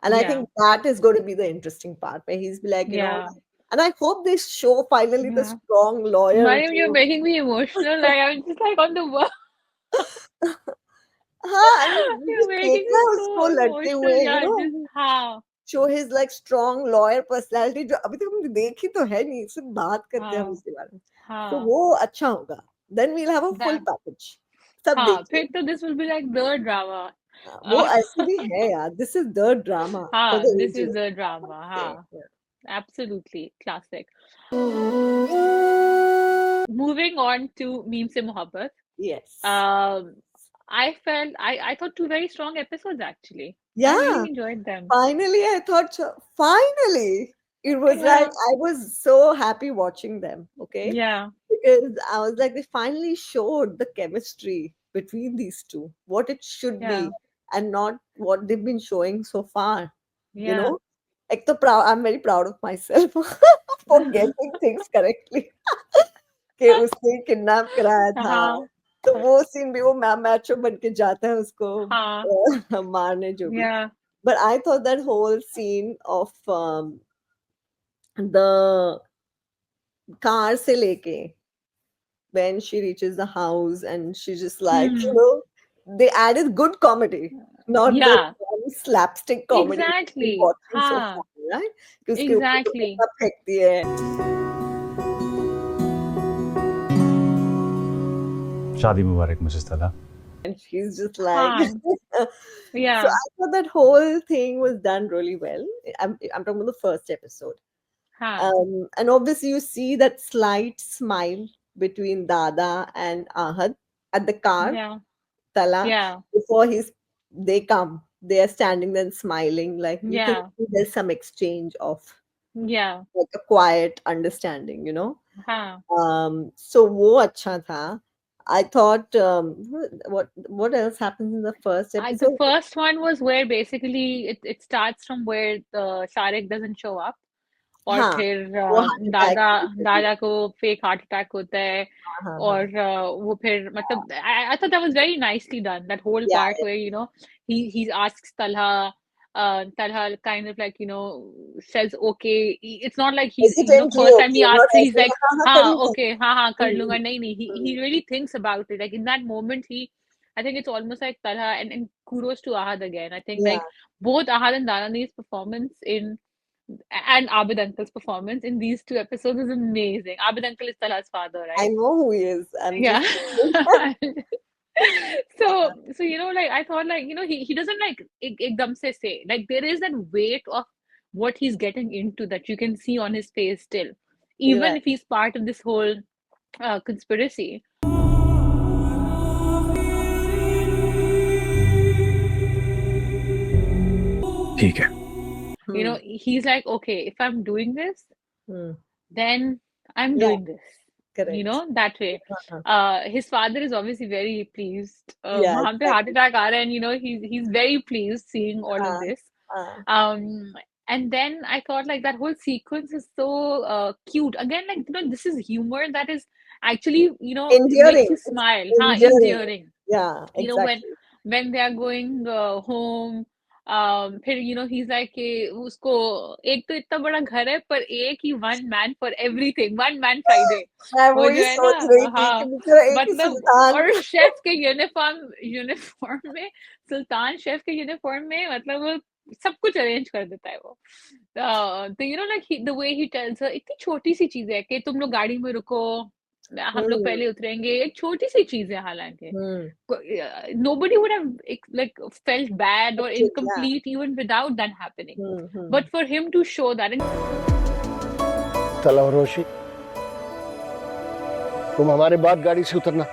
And I Yeah. think that is going to be the interesting part where he's be like, Yeah. and I hope they show finally the Yeah. strong lawyer Mariam, you're too. making me emotional. Like I'm just like on the wall. हाँ, I mean, You're just making देखना me उसको so लड़ते emotional. हुए, Yeah, just हाँ. show his like strong lawyer personality जो अभी तक हमने देखी तो है नहीं, सिर्फ बात करते हैं हम हाँ. उसके बारे में. तो हाँ. वो अच्छा होगा. Then we'll have a full That. package. सब हाँ. देखिए. फिर तो this will be like the drama. वो Uh, ऐसे भी है यार. This is the drama for हाँ. the This is ages. the drama. Okay. हाँ. Absolutely classic. Moving on to Meem Se Mohabbat. Yes. I thought two very strong episodes actually. I Yeah. really enjoyed them. Finally, I thought so. Finally, it was like Yeah. I was so happy watching them. Okay. Yeah. Because I was like, they finally showed the chemistry between these two, what it should Yeah. be, and not what they've been showing so far. You Yeah. know, like I'm very proud of myself for getting things correctly. कि उसने kidnap कराया था, हाँ. तो वो scene भी वो मैचो बन के जाता है उसको हाँ. मारने जो भी. Yeah. But I thought that whole scene of the car से लेके when she reaches the house and she's just like, they added good comedy, not the Yeah. slapstick comedy we've been Exactly. watching so हाँ. far, right? कि उसके ऊपर तो Exactly. कपड़ा फेंकती है. शादी मुबारक मिसेस तला. And she's just like, हाँ. so Yeah. I thought that whole thing was done really well. I'm talking about the first episode. हाँ. And obviously you see that slight smile between Dada and Ahad at the car, Yeah. Tala, Yeah. before they come. They are standing there and smiling. Like you can Yeah. see there's some exchange of Yeah. like a quiet understanding, हाँ. So wo acha tha. I thought what else happens in the first The episode? first one was where basically it starts from where the Sharik doesn't show up. और हाँ, फिर वो heart attack. दादा को fake heart attack होता है हाँ, और वो फिर मतलब I thought that was very nicely done, that whole Yeah, part where he asks Talha, Talha kind of like says okay. It's not like he's hesitantly first time he okay, not asks he's ऐसे like हाँ कर हाँ लूँगा. okay हाँ कर लूंगा. हम्म, नहीं he really thinks about it. Like in that moment I think it's almost like Talha, and kudos to Ahad again. I think Yeah, like both Ahad and Danani's performance and Abid Uncle's performance in these two episodes is amazing. Abid Uncle is Talha's father, I right? know who he is. I'm Yeah. just So So, like I thought, like, he doesn't like ekdam se say. Like there is that weight of what he's getting into that you can see on his face still, You're even right. if he's part of this whole conspiracy. ठीक है He's like, okay, if I'm doing this, Hmm. then I'm Yeah, doing this. correct. That way. Uh-huh. His father is obviously very pleased. Yeah, वहाँ पे heart exactly. attack आ रहा है, and he's very pleased seeing all of Uh, this. uh, Um, and then I thought like that whole sequence is so cute. Again, like this is humor that is actually it makes endearing. you It's smile. endearing. Endearing. Yeah, When exactly. they are going home, फिर he's like कि उसको एक तो इतना बड़ा घर है पर एक ही one man for everything, one man Friday. मैं वो वही जो है ना, सोच रही थी कि हाँ, बेचारा एक ही मतलब सुल्तान। और शेफ के यूनिफॉर्म में, सुल्तान शेफ के यूनिफॉर्म में, मतलब वो सब कुछ अरेंज कर देता है वो। तो like the way he tells her, इतनी छोटी सी चीज है कि तुम लोग गाड़ी में रुको, हम लोग Hmm. पहले उतरेंगे, एक छोटी सी चीज है हालांकि Hmm. nobody would have like felt bad or Okay, yeah. incomplete even without that happening. Hmm. But for him to show that, and Talha और रोशी, तुम हमारे बाद गाड़ी से उतरना।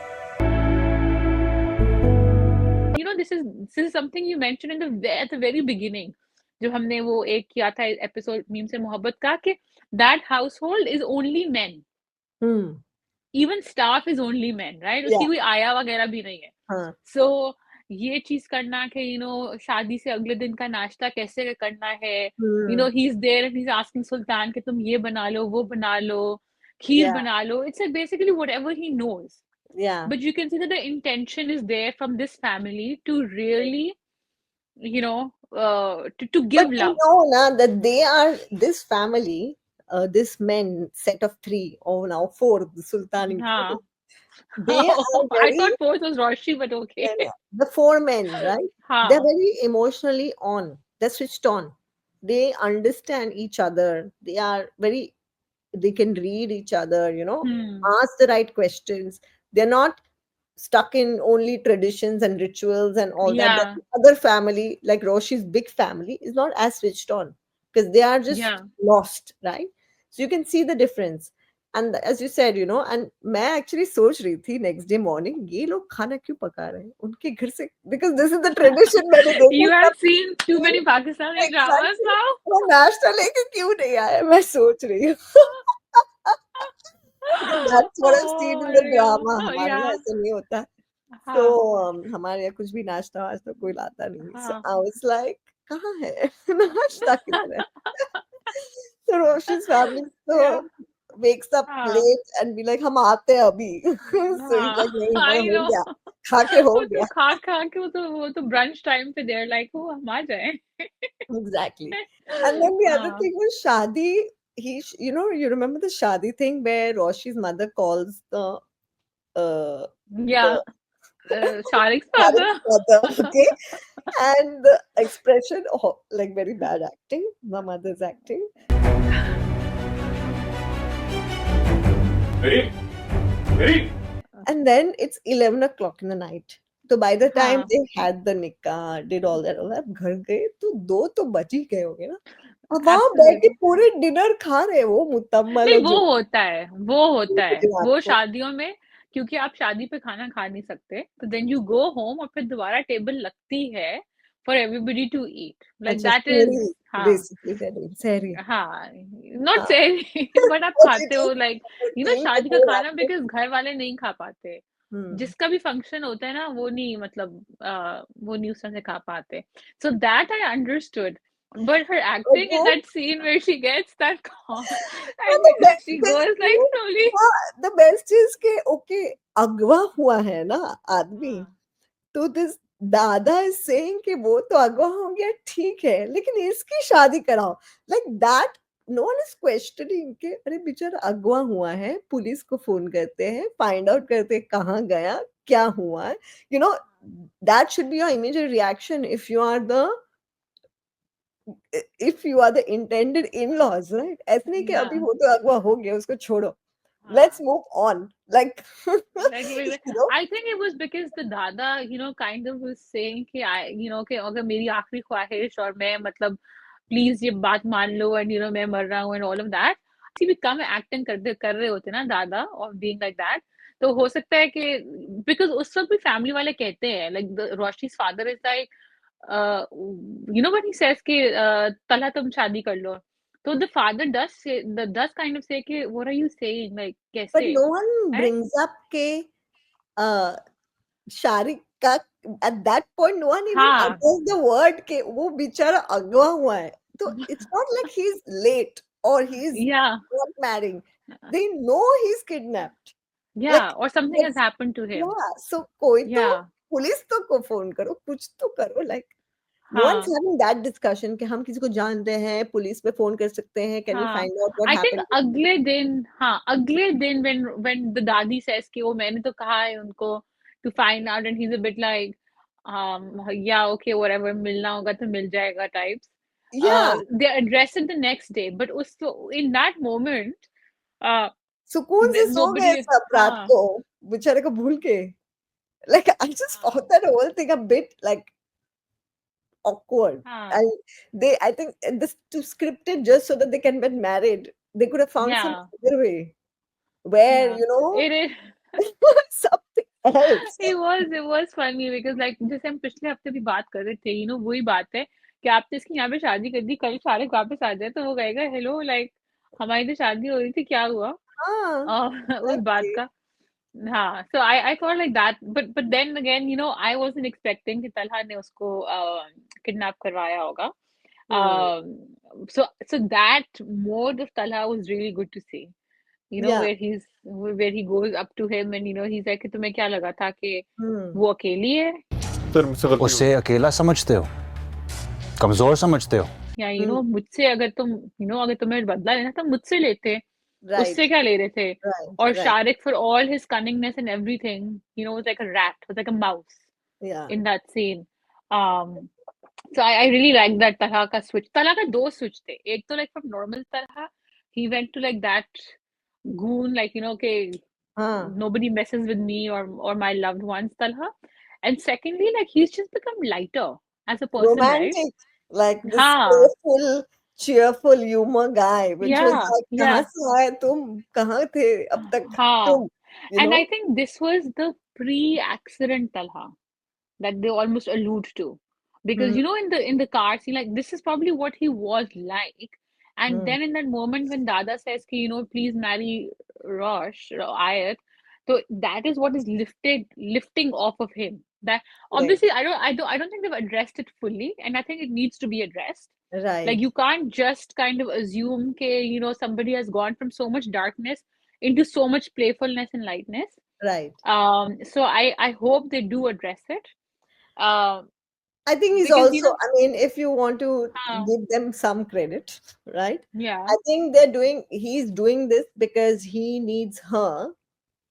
this is something you mentioned at the very beginning, जब हमने वो एक किया था एपिसोड मीम से मोहब्बत का, कि that household is only men, Hmm. even staff is only men, right? उसकी Yeah. कोई आया वगैरह भी नहीं है. हाँ. So ये चीज करना कि शादी से अगले दिन का नाश्ता कैसे करना है, Hmm. he's there and he's asking सुल्तान कि तुम ये बना लो, वो बना लो, खीर Yeah. बना लो. It's like basically whatever he knows. Yeah. But you can see that the intention is there from this family to really, to give But love. na, that they are this family, this men set of three, or now four, the Sultan included. हाँ. They are I very, thought fourth was Roshi, but okay. the four men, right? They're हाँ. very emotionally on. They're switched on. They understand each other. They are very, they can read each other, ask the right questions. They're not stuck in only traditions and rituals and all that. Yeah. The other family, like Roshi's big family, is not as switched on because they are just Yeah. lost, right? So you can see the difference. And as you said, and मैं actually सोच रही थी next day morning, ये लोग खाना क्यों पका रहे हैं उनके घर से, because this is the tradition मैंने देखा You था। have seen too many Pakistani dramas Exactly. now? वो नाश्ता लेके क्यों नहीं आए, मैं सोच रही हूँ। That's what I've seen in the drama. हमारे यहाँ Yeah. ऐसा नहीं होता। हाँ. So हमारे यहाँ कुछ भी नाश्ता वाश्ता कोई लाता नहीं। So हाँ. I was like, कहाँ है नाश्ता किधर है? So Roshi's family Yeah. wakes up हाँ. late and be like, हम आते हैं अभी। So he's like, नहीं मैं I हो know. गया, खा के हो वो तो गया। खा के वो तो brunch time पे they're like, oh, हम आ जाएं. Exactly. And then the other हाँ. thing was Shadi. You remember the Shadi thing where Roshi's mother calls the Yeah. Shariq's father. Shariq's mother, okay? And the expression, like very bad acting, my mother's acting. And then it's 11 o'clock in the night. So by the time हाँ. they had the nikah, did all that, घर गए तो 2 तो बज ही गए होंगे ना। अब वहाँ बैठ के Absolutely. पूरे डिनर खा रहे वो मुतम्मल नहीं, और वो जो होता है, रात वो को। शादियों में, क्योंकि आप शादी पे खाना खा नहीं सकते, तो देन यू गो होम और फिर दोबारा टेबल लगती है for everybody to eat, like अच्छा दैट इज, सहरी, हाँ बेसिकली सहरी। हाँ, नॉट हाँ, सेम बट आप मुझे खाते तो हो, लाइक कहीं पे शादी का वो रात खाना को बिकॉज घर वाले नहीं खा पाते, जिसका भी फंक्शन होता है ना वो नहीं, मतलब वो नहीं उस तरह से खा पाते, so that I understood. But her acting in वो that scene where she gets that call the and best she is goes like slowly. the best is के ओके अगवा हुआ है ना आदमी, हाँ. तो दिस दादा इज सेइंग कि वो तो अगवा हो गया ठीक है लेकिन इसकी शादी कराओ, like that no one is questioning के अरे बेचारा अगवा हुआ है, पुलिस को फोन करते हैं, फाइंड आउट करते हैं कहाँ गया क्या हुआ है, that should be your immediate reaction if you are the intended in-laws, right? ऐसे नहीं कि अभी वो तो अगवा हो गया उसको छोड़ो, Let's move on. Like, I think it was because the Dada, kind of was saying कि कि अगर मेरी आखिरी ख्वाहिश और मैं मतलब प्लीज ये बात मान लो and मैं मर रहा हूँ and all of that. He भी कम एक्टिंग कर रहे होते ना दादा of being like that. तो हो सकता है कि because उस वक्त भी फैमिली वाले कहते हैं like the Roshi's father is like when he says कि तलहा तुम शादी कर लो. So the father does kind of say कि what are you saying like but कैसे no one right? brings up के शारिक का at that point no one even हाँ utters the word के वो बेचारा अगवा हुआ है. तो it's not like he's late or he's yeah not marrying. They know he's kidnapped. yeah Like, or something has let's, happened to him. yeah. So कोई तो Yeah पुलिस तो को फोन करो, कुछ तो करो. Like, no one's हाँ having that discussion कि हम किसी को जानते हैं, पुलिस पे फोन कर सकते हैं. Can we हाँ find out what I think happened? अगले दिन when the दादी says कि वो मैंने तो कहा है उनको to find out and he's a bit like yeah okay whatever मिलना होगा तो मिल जाएगा types. Yeah. They address it the next day but in that moment uh, सुकून से सो गए nobody सब रात हाँ को बेचारे को भूल के. Like, I just found that whole thing a bit like awkward. हाँ And I think this to scripted just so that they can get married. They could have found some yeah other way where yeah it is something else. it was funny because like जैसे हम पिछले हफ्ते भी बात कर रहे थे वही बात है कि आपने इसकी यहाँ पे शादी कर दी कल शारिक वापस आ जाए तो वो कहेगा हेलो लाइक हमारी तो शादी हो रही थी क्या हुआ हाँ, उस बात exactly. का हाँ so I thought like that but then again I wasn't expecting कि तलहा ने उसको किडनैप करवाया होगा so that mode of Talha was really good to see Yeah. where he goes up to him and he's like कि तुम्हें क्या लगा था कि Hmm. वो अकेली है सर मुझसे गलती हो उसे अकेला समझते हो, कमजोर समझते हो. या मुझसे अगर अगर तुम्हें बदला लेना था मुझसे लेते Right. उससे क्या ले रहे थे Right. और Right. Shariq for all his cunningness and everything was like a rat was like a mouse Yeah. in that scene so I really like that Talha का switch Talha का दो switch थे एक तो like from normal Talha he went to like that goon like okay हाँ. nobody messes with me or my loved ones Talha and secondly like he's just become lighter as a person right Romantic, like this हाँ playful, cheerful humor guy, which was yeah like, कहाँ yeah से आए तुम, कहाँ थे अब तक हाँ तुम, and I think this was the pre-accident Talha that they almost allude to because in the car scene like this is probably what he was like and then in that moment when Dada says ki, please marry Rosh or Ayat so that is what is lifting off of him that obviously I don't think they've addressed it fully and I think it needs to be addressed Right. like you can't just kind of assume ke, somebody has gone from so much darkness into so much playfulness and lightness Right. so I hope they do address it I think he's because also, I mean, if you want to give them some credit, right? yeah I think he's doing this because he needs her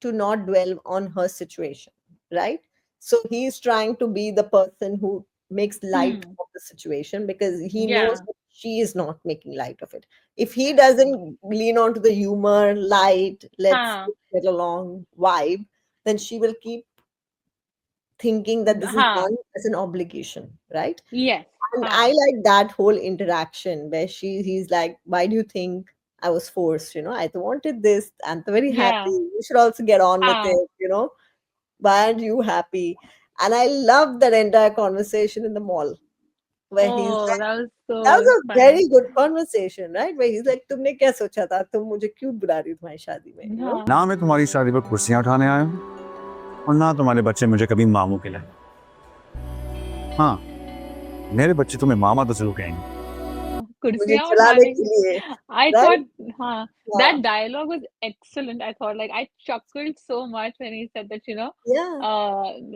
to not dwell on her situation, right? So he's trying to be the person who makes light of the situation because he knows yeah that she is not making light of it. If he doesn't lean on to the humor, light, let's get along vibe, then she will keep thinking that this is done as an obligation, right? yes And I like that whole interaction where he's like, why do you think I was forced? I wanted this. I'm very happy. You should also get on with it. Why aren't you happy? And I love that entire conversation in the mall where he's like, that was that was so a very good conversation, right? Where he's like, तुमने क्या सोचा था? तुम मुझे क्यों बुला रही हो तुम्हारी शादी में? You know? ना मैं तुम्हारी शादी पर कुर्सियां उठाने आया हूँ और ना तुम्हारे बच्चे मुझे कभी मामू के लाए. हाँ, मेरे बच्चे तुम्हें मामा तो जरूर कहेंगे. कुर्सियां चलाने उठाने के लिए, I right? thought Yeah. that dialogue was excellent. I thought like I chuckled so much when he said that Yeah.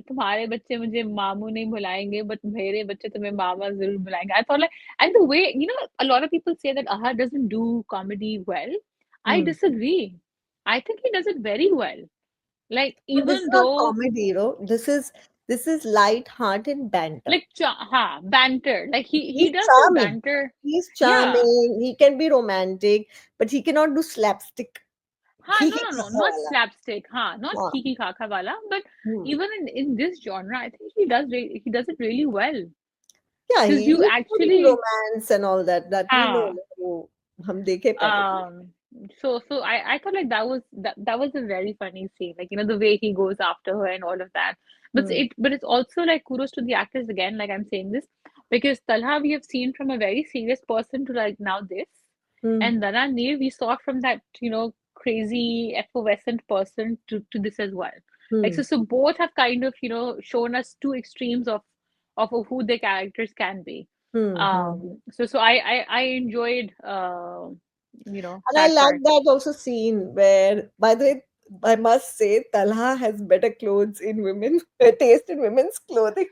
तुम्हारे बच्चे मुझे मामू नहीं बुलाएंगे but मेरे बच्चे तुम्हें मामा जरूर बुलाएंगे. I thought like and the way a lot of people say that Aha doesn't do comedy well. I disagree. I think he does it very well. Like But this even is not though comedy, this is light-hearted banter. like banter like he He's does this charming. banter He's yeah charming. He can be romantic, but he cannot do slapstick. हाँ, no, खींची no, no, खाका not वाला. slapstick. हाँ, not हाँ. kiki kaka wala, but Hmm. even in this genre, I think he does it really well Yeah, because you he's putting actually romance and all that. That we know. हाँ. वो हम देखे पहले. So I thought like that was a very funny scene, like the way he goes after her and all of that. But Hmm. it's also like kudos to the actors again, like I'm saying this, because Talha we have seen from a very serious person to like now this, Hmm. and Dana Neer we saw from that crazy effervescent person to this as well. Like Hmm. so both have kind of shown us two extremes of who the characters can be. Hmm. Hmm. So I enjoyed And I that like part. that also scene where, by the way, I must say, Talha has better clothes in women, taste in women's clothing.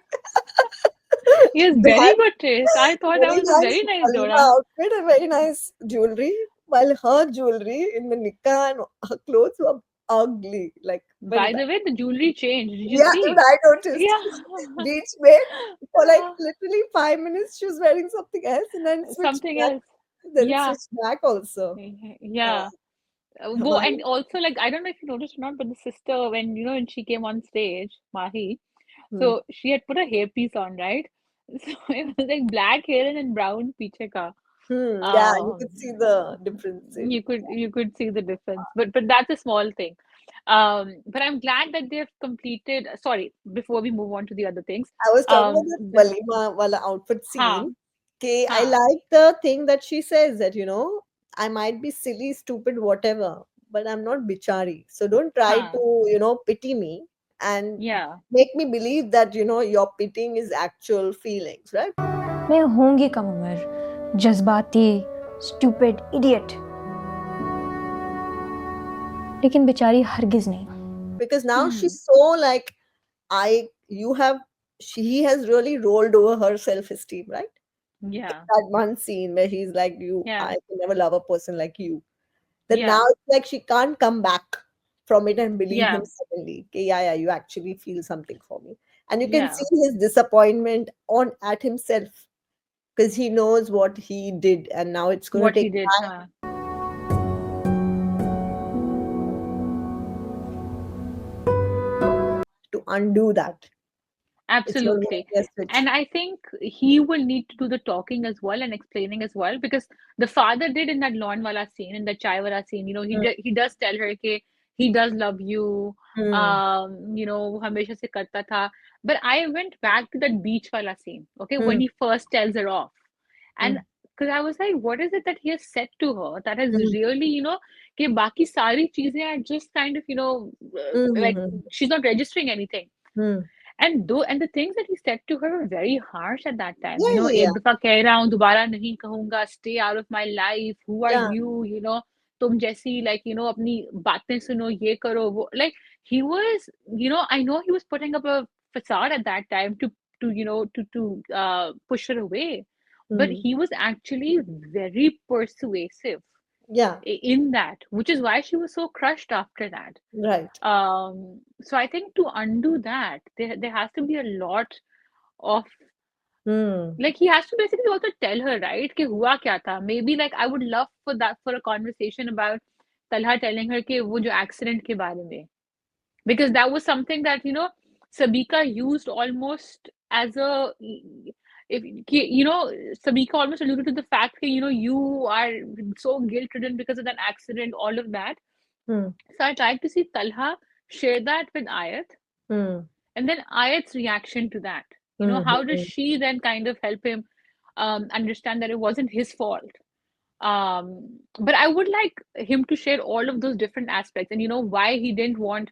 He has That very good taste. I thought that very was a nice very nice Halwa Dora. outfit and very nice jewelry, while her jewelry in the nikah and her clothes were ugly, like very By bad. the way, the jewelry changed. Did you Yeah, even see? I noticed. Yeah. Beach Bay, for like literally 5 minutes, she was wearing something else and then switched Something back. else. Then it Yeah. switched back also. Yeah. And Himani. also like I don't know if you noticed or not, but the sister when when she came on stage, Mahi, Hmm. so she had put a hairpiece on, right? So it was like black hair and then brown piche ka. Yeah, you Um, could see the difference in. you could see the difference, but that's a small thing. But I'm glad that they've completed. Sorry, before we move on to the other things, I was talking about that the Walima wala outfit ha scene. Okay, I ha like the thing that she says that, I might be silly, stupid, whatever, but I'm not bichari. So don't try ha to, pity me and yeah, make me believe that, your pitying is actual feelings, right? मैं होंगी कम उम्र जज्बाती stupid idiot लेकिन बेचारी हरगिज नहीं Because now hmm, she's so like, you have, he has really rolled over her self-esteem, right? yeah, That one scene where he's like, yeah, I can never love a person like you. That now yeah, it's like she can't come back from it and believe him yeah, suddenly. Okay, yeah, you actually feel something for me. And you can yeah. see his disappointment on at himself because he knows what he did and now it's going to What take he did, huh? to undo that. It's going to Absolutely. be a switch. And I think he will need to do the talking as well and explaining as well because the father did in that lawn wala scene, in the chai wala scene, Hmm. he does tell her कि he does love you, Hmm. वो हमेशा से करता था. But I went back to that beach wala scene, okay, when Hmm. he first tells her off. And Hmm. because I was like, what is it that he has said to her that has Hmm. really, कि बाकी सारी चीजें are just kind of, Hmm. like Hmm. she's not registering anything. Hmm. And the things that he said to her were very harsh at that time. Yeah, yeah, एक दफा कह रहा हूँ दोबारा नहीं कहूंगा, stay out of my life, who are yeah. you, तुम जैसी like अपनी बातें सुनो, ये करो वो, like he was, I know he was putting up a facade at that time to push her away, but Hmm. he was actually very persuasive Yeah, in that, which is why she was so crushed after that. right. So I think to undo that, there has to be a lot of Hmm. like he has to basically also tell her, right, कि हुआ क्या था. Maybe like I would love for a conversation about Talha telling her कि वो जो accident के बारे में, because that was something that Sabika used almost as a if Sabika almost alluded to the fact that you are so guilt ridden because of that accident, all of that. Hmm. So I tried to see Talha share that with Ayat, Hmm. and then Ayat's reaction to that. Hmm. How does Hmm. she then kind of help him understand that it wasn't his fault? But I would like him to share all of those different aspects and why he didn't want,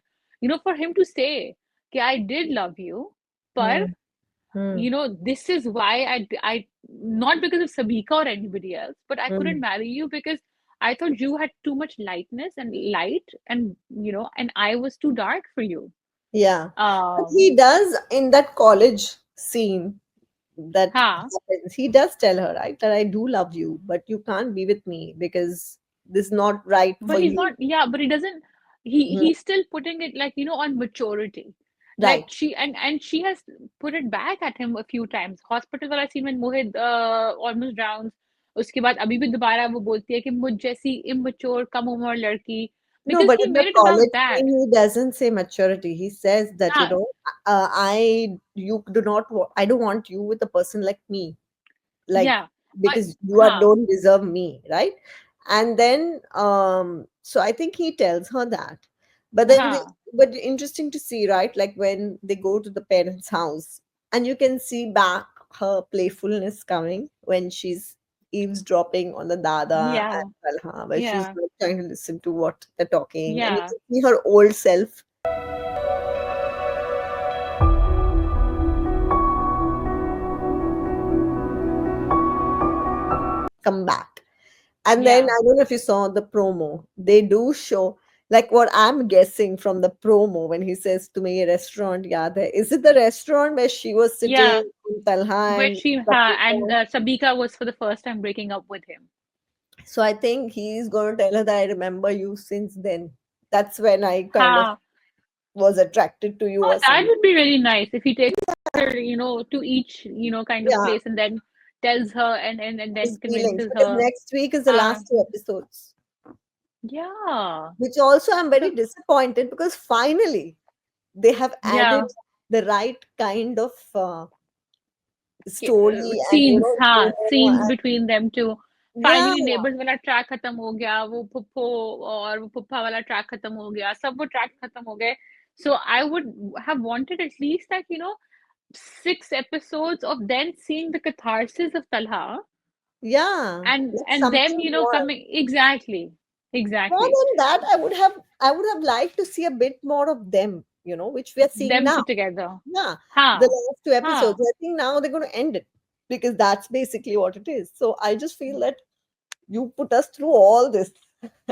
for him to say, okay, I did love you, but Hmm. Hmm. this is why I not because of Sabika or anybody else, but I Hmm. couldn't marry you because I thought you had too much lightness and light and and I was too dark for you. Yeah. But Um, he does in that college scene that huh. happens. He does tell her, right, that I do love you, but you can't be with me because this is not right But for he's you. not, yeah, but he doesn't Hmm. he's still putting it like, on maturity. Like Right. she and she has put it back at him a few times. Hospital वाला scene when Mohit almost drowns. उसके बाद अभी भी दोबारा वो बोलती है कि मुझ जैसी immature कम उम्र लड़की No, because but he in the made it about college that. thing, he doesn't say maturity. He says that, Huh. you do not, I don't want you with a person like me, like, Yeah, but because huh, don't deserve me, right? And then, so I think he tells her that. But then, huh, but interesting to see, right? Like when they go to the parents' house, and you can see back her playfulness coming when she's eavesdropping on the Dada yeah, and Talha, where she's yeah, like trying to listen to what they're talking, and you yeah, can see her old self come back. And then yeah, I don't know if you saw the promo. They do show, like, what I'm guessing from the promo when he says to me, restaurant, yaad hai. Is it the restaurant where she was yeah. sitting in Talha Where and she, huh, and Sabita? Sabika was for the first time breaking up with him. So I think he's going to tell her that I remember you since then. That's when I kind of Huh. was attracted to you Oh, or that something. would be really nice if he takes her, to each, kind of Yeah, place and then tells her and then his feelings. convinces Because her. next week is the Huh. last 2 episodes, Yeah. which also I'm very So, disappointed because finally they have added yeah. the right kind of story and Scenes, हाँ, humor scenes between them two. yeah, Finally neighbors वाला track खत्म हो गया, वो पुप्पो और वो पुप्पा वाला track खत्म हो गया, सब वो ट्रैक खत्म हो गए. So I would have wanted at least that, 6 episodes of then seeing the catharsis of Talha yeah, like and them, something more. coming exactly, More exactly. than that, I would have liked to see a bit more of them, which we are seeing Them now. two together. Yeah, the Huh, last 2 episodes. huh, I think now they're going to end it because that's basically what it is. So I just feel that you put us through all this,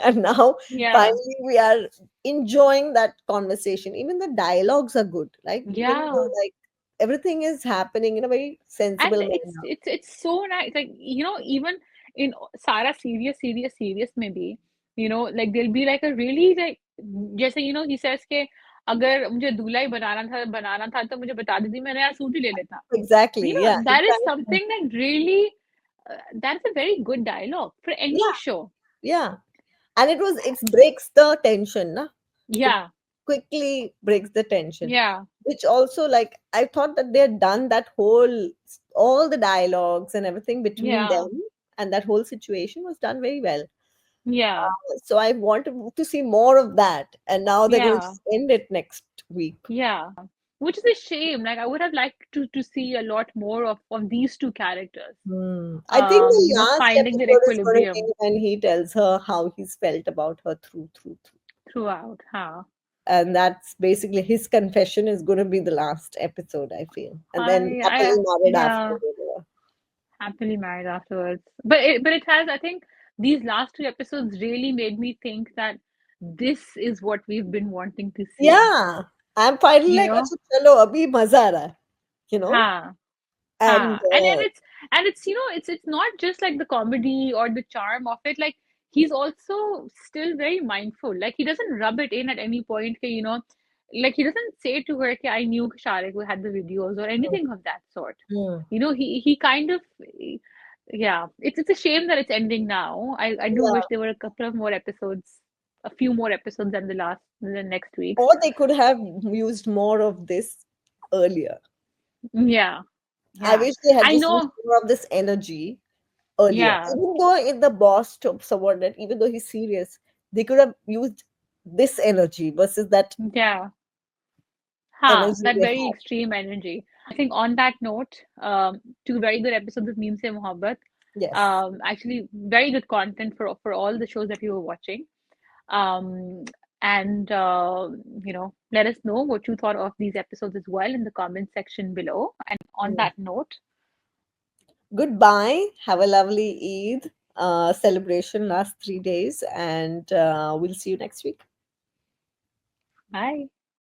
and now yeah, finally we are enjoying that conversation. Even the dialogues are good, like even though yeah. like everything is happening in a very And sensible it's manner. it's it's so nice, like, even in Sara serious maybe, like there'll be like a really like, जैसे he says के अगर मुझे दूल्हा ही बनाना था तो मुझे बता देती, मैं नया सूट ही ले लेता. Exactly. Yeah. That is Exactly. something that really, that's a very good dialogue for any Yeah. show. Yeah. And it breaks the tension, na? It Yeah, quickly breaks the tension. yeah, Which also, like, I thought that they had done that all the dialogues and everything between yeah, them, and that whole situation was done very well. yeah, So I wanted to see more of that, and now they're going yeah, to end it next week. yeah. Which is a shame. Like I would have liked to see a lot more of these two characters. I think the last Finding their episode is going to be equilibrium when he tells her how he's felt about her through. throughout. Huh? And that's basically his confession is going to be the last episode, I feel, and then happily married after. Yeah, happily married afterwards. But it has, I think, these last 2 episodes really made me think that this is what we've been wanting to see. Yeah, I'm finally You like, know? "Acha, chalo, abhi maza aa raha hai," you know, Huh? and And it's it's not just like the comedy or the charm of it. Like he's also still very mindful. Like he doesn't rub it in at any point. Like he doesn't say to her, "I knew Sharik had the videos" or anything of that sort. mm, He kind of, yeah. It's a shame that it's ending now. I do yeah, wish there were a couple of more episodes, a few more episodes than the next week's. or they could have used more of this earlier. Yeah, I yeah. wish they had I just used know. more of this energy earlier. Yeah, Even though in the boss took subordinate, even though he's serious, they could have used this energy versus that yeah. energy That they very had. extreme energy. I think on that note, two very good episodes of Meem Se Mohabbat. Yes. Actually, very good content for all the shows that you were watching. Um, and let us know what you thought of these episodes as well in the comment section below. And on Mm. that note, Goodbye. Have a lovely Eid celebration last 3 days, and we'll see you next week. bye.